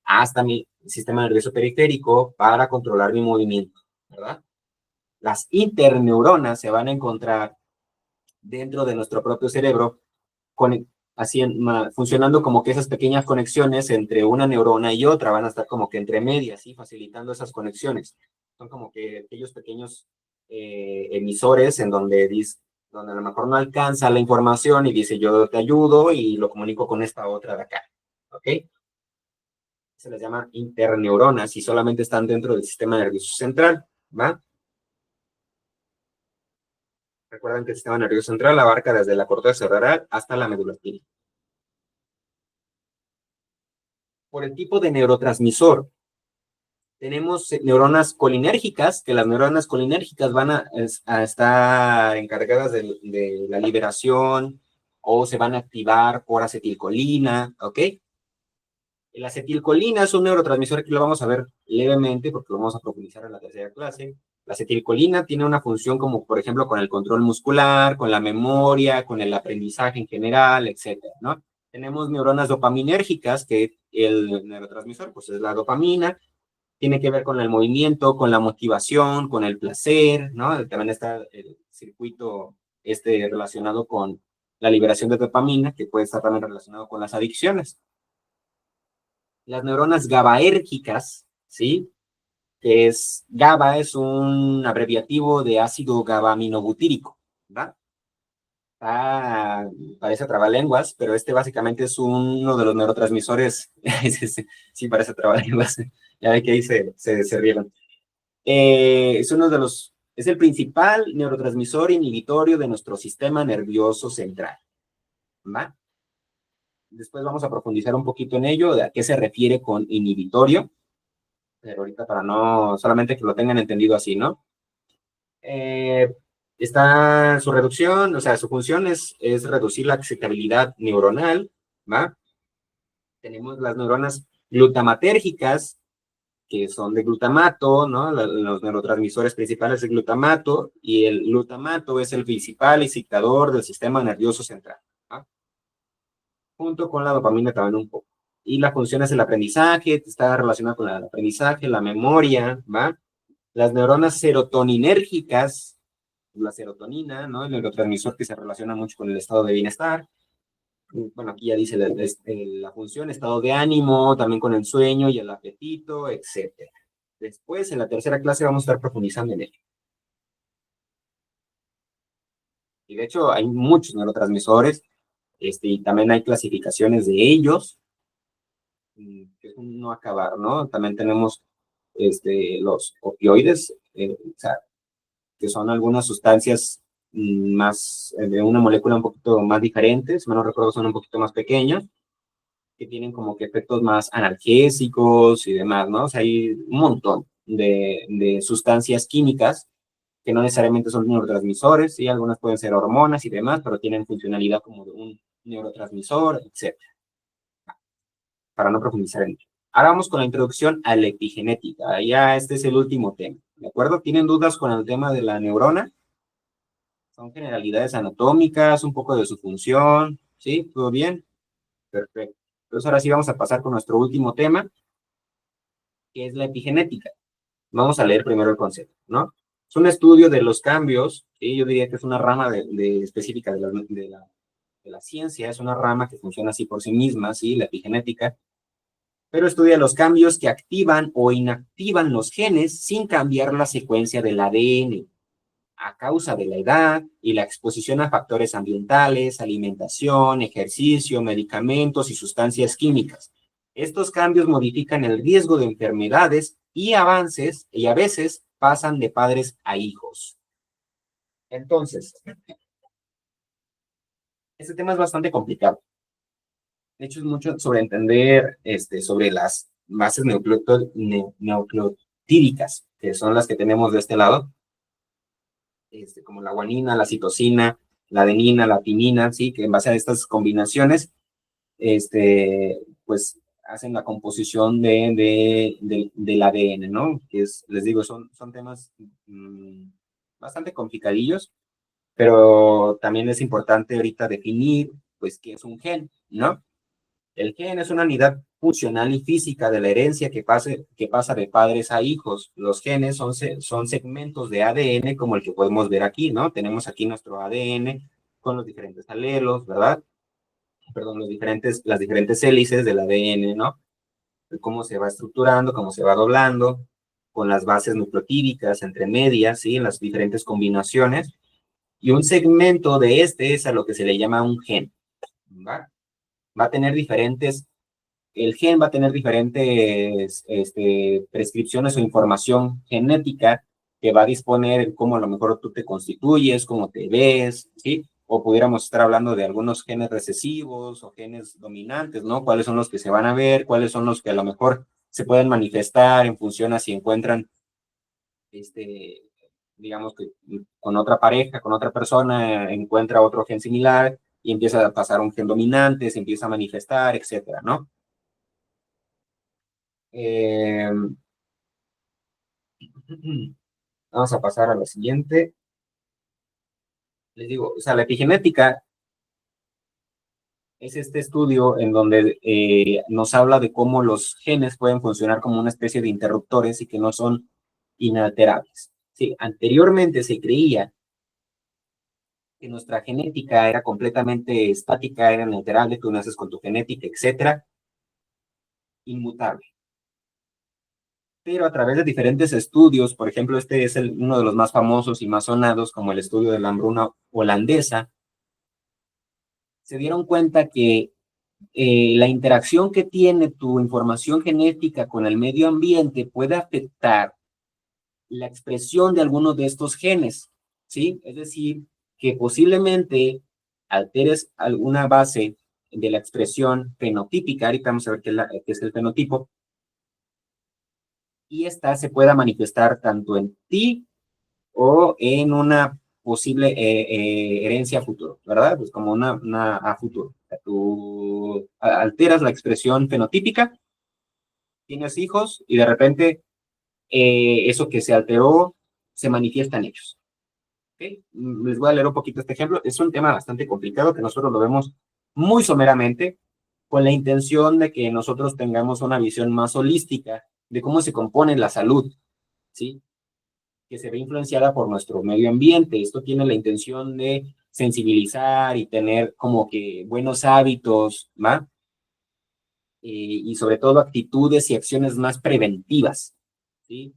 hasta mi sistema nervioso periférico para controlar mi movimiento, ¿verdad? Las interneuronas se van a encontrar dentro de nuestro propio cerebro, con, funcionando como que esas pequeñas conexiones entre una neurona y otra van a estar como que entre medias, ¿sí? Facilitando esas conexiones. Son como que aquellos pequeños emisores en donde a lo mejor no alcanza la información y dice yo te ayudo y lo comunico con esta otra de acá, ¿ok? Se les llama interneuronas y solamente están dentro del sistema nervioso central, ¿va? Recuerden que el sistema nervioso central abarca desde la corteza cerebral hasta la médula espinal. Por el tipo de neurotransmisor, tenemos neuronas colinérgicas, que las neuronas colinérgicas van a estar encargadas de la liberación o se van a activar por acetilcolina, ¿ok? La acetilcolina es un neurotransmisor que lo vamos a ver levemente porque lo vamos a profundizar en la tercera clase. La acetilcolina tiene una función como, por ejemplo, con el control muscular, con la memoria, con el aprendizaje en general, etcétera, ¿no? Tenemos neuronas dopaminérgicas, que el neurotransmisor, pues es la dopamina, tiene que ver con el movimiento, con la motivación, con el placer, ¿no? También está el circuito relacionado con la liberación de dopamina, que puede estar también relacionado con las adicciones. Las neuronas GABAérgicas, ¿sí? Que es GABA, es un abreviativo de ácido GABAaminobutírico, ¿verdad? Parece trabalenguas, pero básicamente es uno de los neurotransmisores. Sí, parece trabalenguas. Ya ve que ahí se rieron. Es el principal neurotransmisor inhibitorio de nuestro sistema nervioso central, ¿va? Después vamos a profundizar un poquito en ello, de a qué se refiere con inhibitorio, pero ahorita para no, solamente que lo tengan entendido así, ¿no? Está su reducción, o sea, su función es reducir la excitabilidad neuronal, ¿va? Tenemos las neuronas glutamatérgicas, que son de glutamato, ¿no? Los neurotransmisores principales de glutamato, y el glutamato es el principal excitador del sistema nervioso central, ¿va? Junto con la dopamina también un poco. Y la función es el aprendizaje, está relacionada con el aprendizaje, la memoria, ¿va? Las neuronas serotoninérgicas, la serotonina, ¿no? El neurotransmisor que se relaciona mucho con el estado de bienestar. Bueno, aquí ya dice la función, estado de ánimo, también con el sueño y el apetito, etcétera. Después, en la tercera clase, vamos a estar profundizando en ello. Y de hecho, hay muchos neurotransmisores, y también hay clasificaciones de ellos, que es un no acabar, ¿no? También tenemos los opioides, o sea, que son algunas sustancias más, de una molécula un poquito más diferentes, si no recuerdo, son un poquito más pequeñas, que tienen como que efectos más analgésicos y demás, ¿no? O sea, hay un montón de sustancias químicas que no necesariamente son neurotransmisores, ¿sí? Algunas pueden ser hormonas y demás, pero tienen funcionalidad como de un neurotransmisor, etc. Para no profundizar en ello. Ahora vamos con la introducción a la epigenética. Ya este es el último tema, ¿de acuerdo? ¿Tienen dudas con el tema de la neurona? Son generalidades anatómicas, un poco de su función, ¿sí? ¿Todo bien? Perfecto. Entonces ahora sí vamos a pasar con nuestro último tema, que es la epigenética. Vamos a leer primero el concepto, ¿no? Es un estudio de los cambios, ¿sí? Yo diría que es una rama específica de la ciencia, es una rama que funciona así por sí misma, ¿sí? La epigenética, pero estudia los cambios que activan o inactivan los genes sin cambiar la secuencia del ADN a causa de la edad y la exposición a factores ambientales, alimentación, ejercicio, medicamentos y sustancias químicas. Estos cambios modifican el riesgo de enfermedades y avances y a veces pasan de padres a hijos. Entonces, este tema es bastante complicado. De hecho, es mucho sobre entender sobre las bases nucleotídicas, que son las que tenemos de este lado, como la guanina, la citosina, la adenina, la timina, ¿sí? Que en base a estas combinaciones, pues hacen la composición del ADN, ¿no? Que es, les digo, son temas bastante complicadillos, pero también es importante ahorita definir, pues, qué es un gen, ¿no? El gen es una unidad funcional y física de la herencia que pasa de padres a hijos. Los genes son segmentos de ADN como el que podemos ver aquí, ¿no? Tenemos aquí nuestro ADN con los diferentes alelos, ¿verdad? Perdón, las diferentes hélices del ADN, ¿no? Cómo se va estructurando, cómo se va doblando, con las bases nucleotídicas entre medias, ¿sí? En las diferentes combinaciones. Y un segmento de es a lo que se le llama un gen, ¿va? Va a tener diferentes El gen va a tener diferentes prescripciones o información genética que va a disponer cómo a lo mejor tú te constituyes, cómo te ves, ¿sí? O pudiéramos estar hablando de algunos genes recesivos o genes dominantes, ¿no? ¿Cuáles son los que se van a ver? ¿Cuáles son los que a lo mejor se pueden manifestar en función a si encuentran, digamos que con otra pareja, con otra persona, encuentra otro gen similar y empieza a pasar un gen dominante, se empieza a manifestar, etcétera, ¿no? Eh, Vamos a pasar a la siguiente. Les digo, o sea, la epigenética es este estudio en donde nos habla de cómo los genes pueden funcionar como una especie de interruptores y que no son inalterables. Sí, anteriormente se creía que nuestra genética era completamente estática, era inalterable, tú naces con tu genética, etcétera, inmutable. Pero a través de diferentes estudios, por ejemplo, este es uno de los más famosos y más sonados, como el estudio de la hambruna holandesa, se dieron cuenta que la interacción que tiene tu información genética con el medio ambiente puede afectar la expresión de algunos de estos genes, ¿sí? Es decir, que posiblemente alteres alguna base de la expresión fenotípica, ahorita vamos a ver qué es el fenotipo, y esta se pueda manifestar tanto en ti o en una posible herencia a futuro, ¿verdad? Pues como una a futuro. Tú alteras la expresión fenotípica, tienes hijos y de repente eso que se alteró se manifiesta en ellos. ¿Okay? Les voy a leer un poquito este ejemplo. Es un tema bastante complicado que nosotros lo vemos muy someramente con la intención de que nosotros tengamos una visión más holística de cómo se compone la salud, ¿sí? Que se ve influenciada por nuestro medio ambiente. Esto tiene la intención de sensibilizar y tener como que buenos hábitos, ¿va? Y sobre todo actitudes y acciones más preventivas, ¿sí?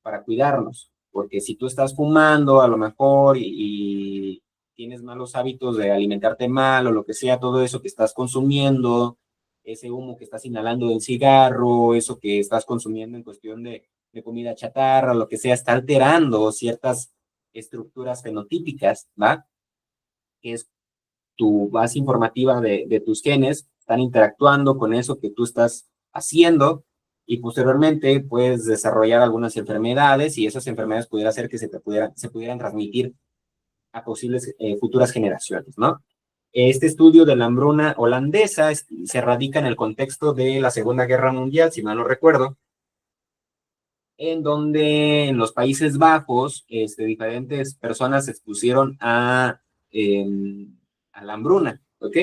Para cuidarnos. Porque si tú estás fumando a lo mejor y tienes malos hábitos de alimentarte mal o lo que sea, todo eso que estás consumiendo, ese humo que estás inhalando del cigarro, eso que estás consumiendo en cuestión de comida chatarra, lo que sea, está alterando ciertas estructuras fenotípicas, ¿va? Que es tu base informativa de tus genes están interactuando con eso que tú estás haciendo y posteriormente puedes desarrollar algunas enfermedades y esas enfermedades pudiera hacer que se pudieran transmitir a posibles futuras generaciones, ¿no? Este estudio de la hambruna holandesa se radica en el contexto de la Segunda Guerra Mundial, si mal no recuerdo, en donde en los Países Bajos diferentes personas se expusieron a la hambruna, ¿ok?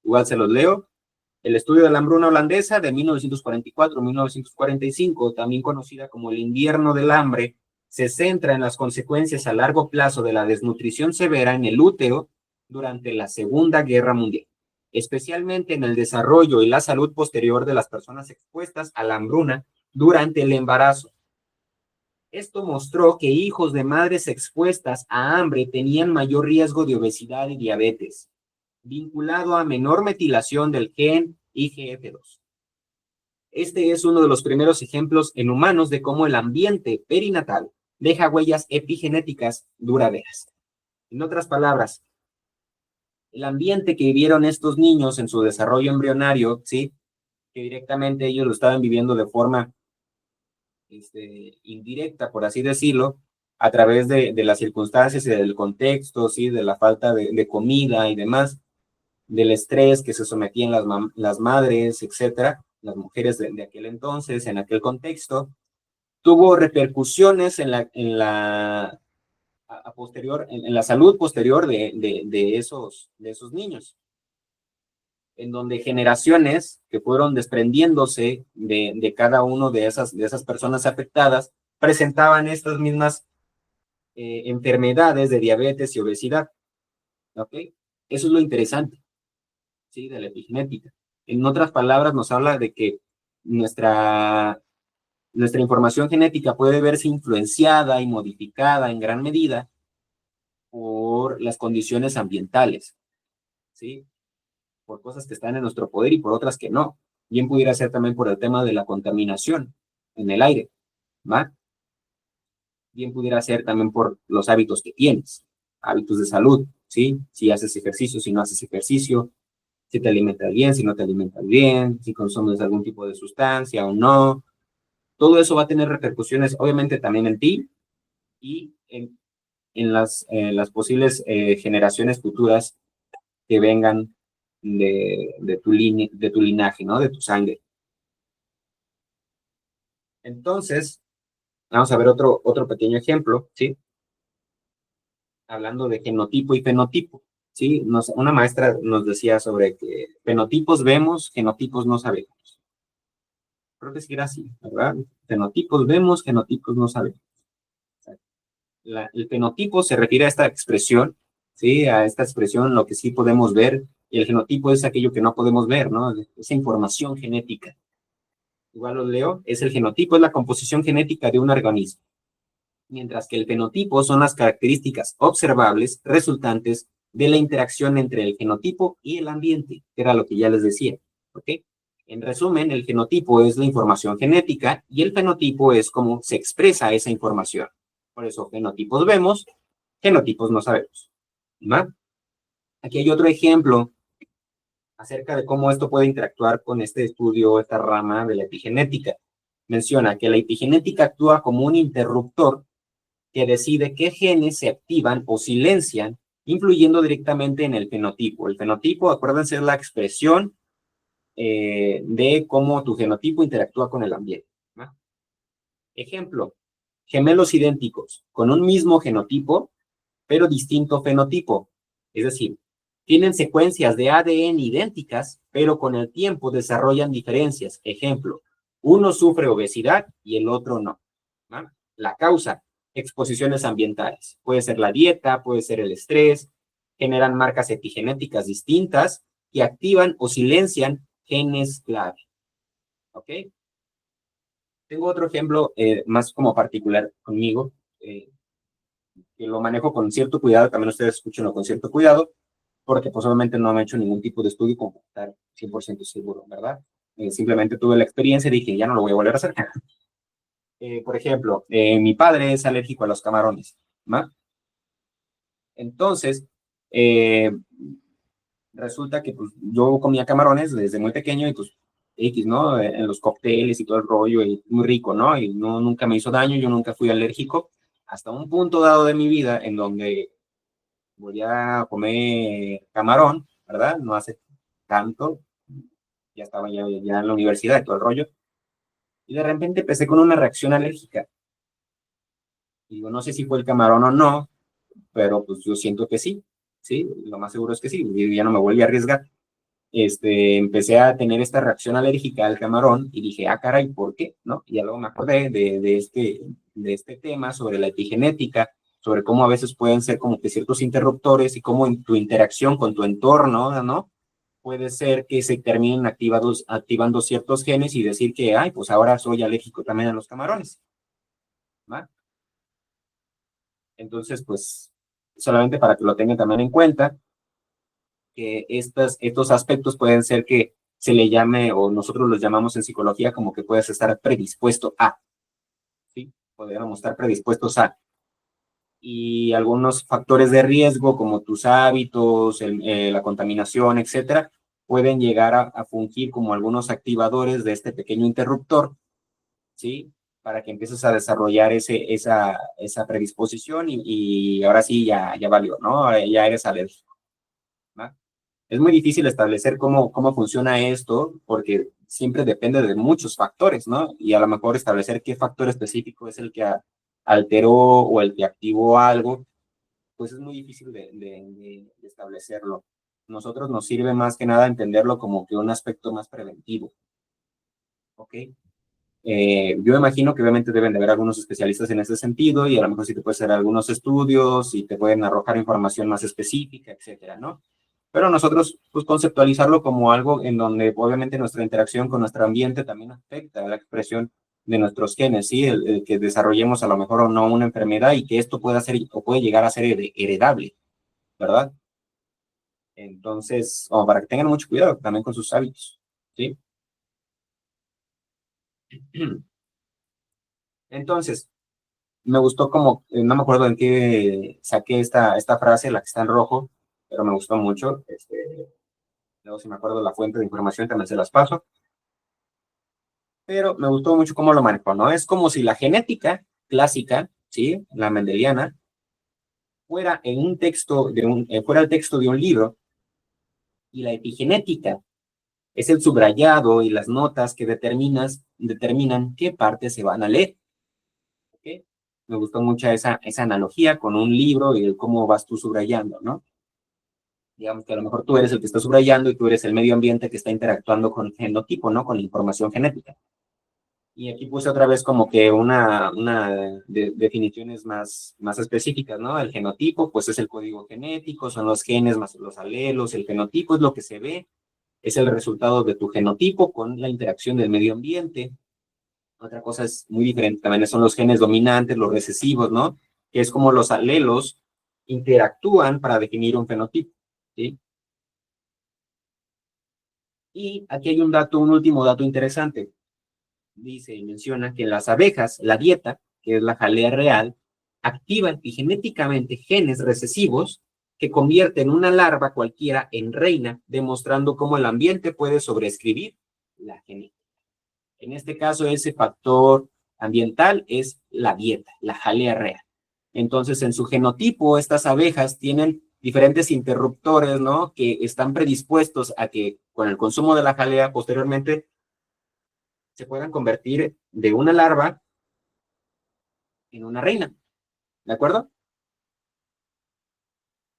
Igual se los leo. El estudio de la hambruna holandesa de 1944-1945, también conocida como el invierno del hambre, se centra en las consecuencias a largo plazo de la desnutrición severa en el útero durante la Segunda Guerra Mundial, especialmente en el desarrollo y la salud posterior de las personas expuestas a la hambruna durante el embarazo. Esto mostró que hijos de madres expuestas a hambre tenían mayor riesgo de obesidad y diabetes, vinculado a menor metilación del gen IGF-2. Este es uno de los primeros ejemplos en humanos de cómo el ambiente perinatal deja huellas epigenéticas duraderas. En otras palabras, el ambiente que vivieron estos niños en su desarrollo embrionario, ¿sí? Que directamente ellos lo estaban viviendo de forma indirecta, por así decirlo, a través de las circunstancias y del contexto, ¿sí? De la falta de comida y demás, del estrés que se sometían las madres, etcétera, las mujeres de aquel entonces, en aquel contexto, tuvo repercusiones en la salud posterior de esos niños, en donde generaciones que fueron desprendiéndose de cada uno de esas personas afectadas presentaban estas mismas enfermedades de diabetes y obesidad. ¿Ok? Eso es lo interesante, ¿sí? De la epigenética. En otras palabras, nos habla de que nuestra información genética puede verse influenciada y modificada en gran medida por las condiciones ambientales, ¿sí? Por cosas que están en nuestro poder y por otras que no. Bien pudiera ser también por el tema de la contaminación en el aire, ¿va? Bien pudiera ser también por los hábitos que tienes, hábitos de salud, ¿sí? Si haces ejercicio, si no haces ejercicio, si te alimentas bien, si no te alimentas bien, si consumes algún tipo de sustancia o no. Todo eso va a tener repercusiones, obviamente, también en ti y en las posibles generaciones futuras que vengan de tu linaje, ¿no? De tu sangre. Entonces, vamos a ver otro pequeño ejemplo, ¿sí? Hablando de genotipo y fenotipo, ¿sí? Una maestra nos decía sobre que fenotipos vemos, genotipos no sabemos. Creo que sí era así, ¿verdad? Fenotipos vemos, genotipos no sabemos. El fenotipo se refiere a esta expresión, ¿sí? A esta expresión, lo que sí podemos ver, y el genotipo es aquello que no podemos ver, ¿no? Esa información genética. Igual lo leo, es el genotipo, es la composición genética de un organismo, mientras que el fenotipo son las características observables resultantes de la interacción entre el genotipo y el ambiente, que era lo que ya les decía, ¿ok? En resumen, el genotipo es la información genética y el fenotipo es cómo se expresa esa información. Por eso, fenotipos vemos, genotipos no sabemos, ¿va? Aquí hay otro ejemplo acerca de cómo esto puede interactuar con este estudio, esta rama de la epigenética. Menciona que la epigenética actúa como un interruptor que decide qué genes se activan o silencian, influyendo directamente en el fenotipo. El fenotipo, acuérdense, es la expresión de cómo tu genotipo interactúa con el ambiente, ¿no? Ejemplo, gemelos idénticos, con un mismo genotipo, pero distinto fenotipo. Es decir, tienen secuencias de ADN idénticas, pero con el tiempo desarrollan diferencias. Ejemplo, uno sufre obesidad y el otro no, ¿no? La causa, exposiciones ambientales. Puede ser la dieta, puede ser el estrés, generan marcas epigenéticas distintas que activan o silencian genes clave. ¿Ok? Tengo otro ejemplo más como particular conmigo, que lo manejo con cierto cuidado, también ustedes escúchenlo con cierto cuidado, porque pues obviamente no me he hecho ningún tipo de estudio como estar 100% seguro, ¿verdad? Simplemente tuve la experiencia y dije, ya no lo voy a volver a hacer. Por ejemplo, mi padre es alérgico a los camarones, ¿no? Entonces, resulta que pues, yo comía camarones desde muy pequeño y pues X, ¿no? En los cócteles y todo el rollo, y muy rico, ¿no? Y no, nunca me hizo daño, yo nunca fui alérgico, hasta un punto dado de mi vida en donde voy a comer camarón, ¿verdad? No hace tanto, ya estaba ya en la universidad y todo el rollo, y de repente empecé con una reacción alérgica. Y digo, no sé si fue el camarón o no, pero pues yo siento que sí, ¿sí? Lo más seguro es que sí, y ya no me volví a arriesgar. Empecé a tener esta reacción alérgica al camarón y dije, ah, caray, ¿por qué? ¿No? Y ya luego me acordé de este tema sobre la epigenética, sobre cómo a veces pueden ser como que ciertos interruptores y cómo en tu interacción con tu entorno, ¿no? Puede ser que se terminen activando ciertos genes y decir que, ay, pues ahora soy alérgico también a los camarones, ¿va? Entonces, pues, solamente para que lo tengan también en cuenta, que estos aspectos pueden ser que se le llame, o nosotros los llamamos en psicología como que puedes estar predispuesto a, ¿sí? Podríamos estar predispuestos a. Y algunos factores de riesgo, como tus hábitos, la contaminación, etcétera, pueden llegar a fungir como algunos activadores de este pequeño interruptor, ¿sí? Para que empieces a desarrollar esa predisposición y ahora sí ya valió, ¿no? Ya eres alérgico, ¿no? Es muy difícil establecer cómo funciona esto porque siempre depende de muchos factores, ¿no? Y a lo mejor establecer qué factor específico es el que alteró o el que activó algo, pues es muy difícil de establecerlo. Nosotros nos sirve más que nada entenderlo como que un aspecto más preventivo, ¿ok? Yo imagino que obviamente deben de haber algunos especialistas en ese sentido y a lo mejor sí te pueden hacer algunos estudios y te pueden arrojar información más específica, etcétera, ¿no? Pero nosotros, pues, conceptualizarlo como algo en donde obviamente nuestra interacción con nuestro ambiente también afecta a la expresión de nuestros genes, ¿sí? El que desarrollemos a lo mejor o no una enfermedad y que esto pueda ser o puede llegar a ser heredable, ¿verdad? Entonces, o para que tengan mucho cuidado también con sus hábitos, ¿sí? Entonces, me gustó como, no me acuerdo en qué saqué esta frase, la que está en rojo, pero me gustó mucho. Luego, si me acuerdo la fuente de información, también se las paso. Pero me gustó mucho cómo lo manejó, ¿no? Es como si la genética clásica, ¿sí? La mendeliana, fuera en un texto fuera el texto de un libro y la epigenética es el subrayado y las notas que determinan qué partes se van a leer, ¿ok? Me gustó mucho esa analogía con un libro y el cómo vas tú subrayando, ¿no? Digamos que a lo mejor tú eres el que está subrayando y tú eres el medio ambiente que está interactuando con el genotipo, ¿no? Con la información genética. Y aquí puse otra vez como que una definiciones más específicas, ¿no? El genotipo, pues es el código genético, son los genes más los alelos, el fenotipo es lo que se ve, es el resultado de tu genotipo con la interacción del medio ambiente. Otra cosa es muy diferente, también son los genes dominantes, los recesivos, ¿no? Que es como los alelos interactúan para definir un fenotipo, ¿sí? Y aquí hay un último dato interesante. Dice y menciona que en las abejas, la dieta, que es la jalea real, activa epigenéticamente genes recesivos que convierten una larva cualquiera en reina, demostrando cómo el ambiente puede sobreescribir la genética. En este caso, ese factor ambiental es la dieta, la jalea real. Entonces, en su genotipo, estas abejas tienen diferentes interruptores, ¿no? Que están predispuestos a que con el consumo de la jalea posteriormente se puedan convertir de una larva en una reina, ¿de acuerdo?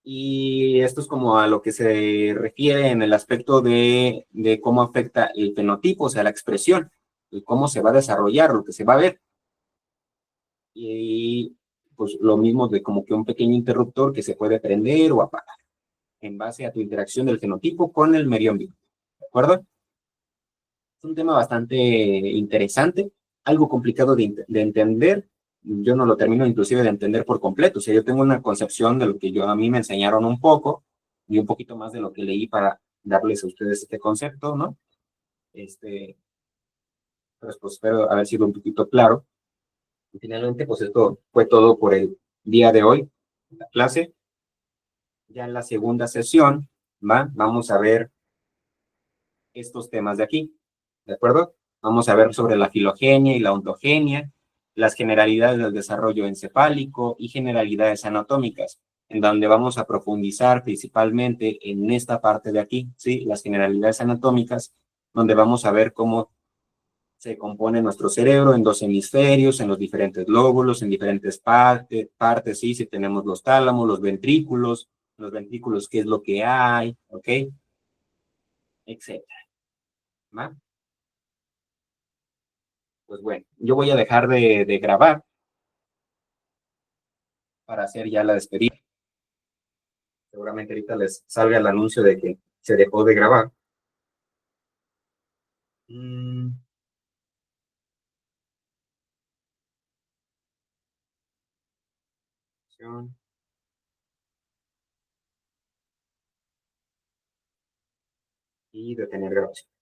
Y esto es como a lo que se refiere en el aspecto de cómo afecta el fenotipo, o sea, la expresión, y cómo se va a desarrollar, lo que se va a ver. Y pues lo mismo de como que un pequeño interruptor que se puede prender o apagar en base a tu interacción del fenotipo con el medio ambiente, ¿de acuerdo? Es un tema bastante interesante, algo complicado de entender. Yo no lo termino inclusive de entender por completo. O sea, yo tengo una concepción de lo que a mí me enseñaron un poco y un poquito más de lo que leí para darles a ustedes este concepto, ¿no? Pues espero haber sido un poquito claro. Y finalmente, pues esto fue todo por el día de hoy, la clase. Ya en la segunda sesión ¿va? Vamos a ver estos temas de aquí, ¿de acuerdo? Vamos a ver sobre la filogenia y la ontogenia, las generalidades del desarrollo encefálico y generalidades anatómicas, en donde vamos a profundizar principalmente en esta parte de aquí, ¿sí? Las generalidades anatómicas, donde vamos a ver cómo se compone nuestro cerebro en dos hemisferios, en los diferentes lóbulos, en diferentes partes, ¿sí? Si tenemos los tálamos, los ventrículos, qué es lo que hay, ¿ok? Etcétera, ¿va? Pues bueno, yo voy a dejar de grabar para hacer ya la despedida. Seguramente ahorita les salga el anuncio de que se dejó de grabar. Mm, y detener grabación.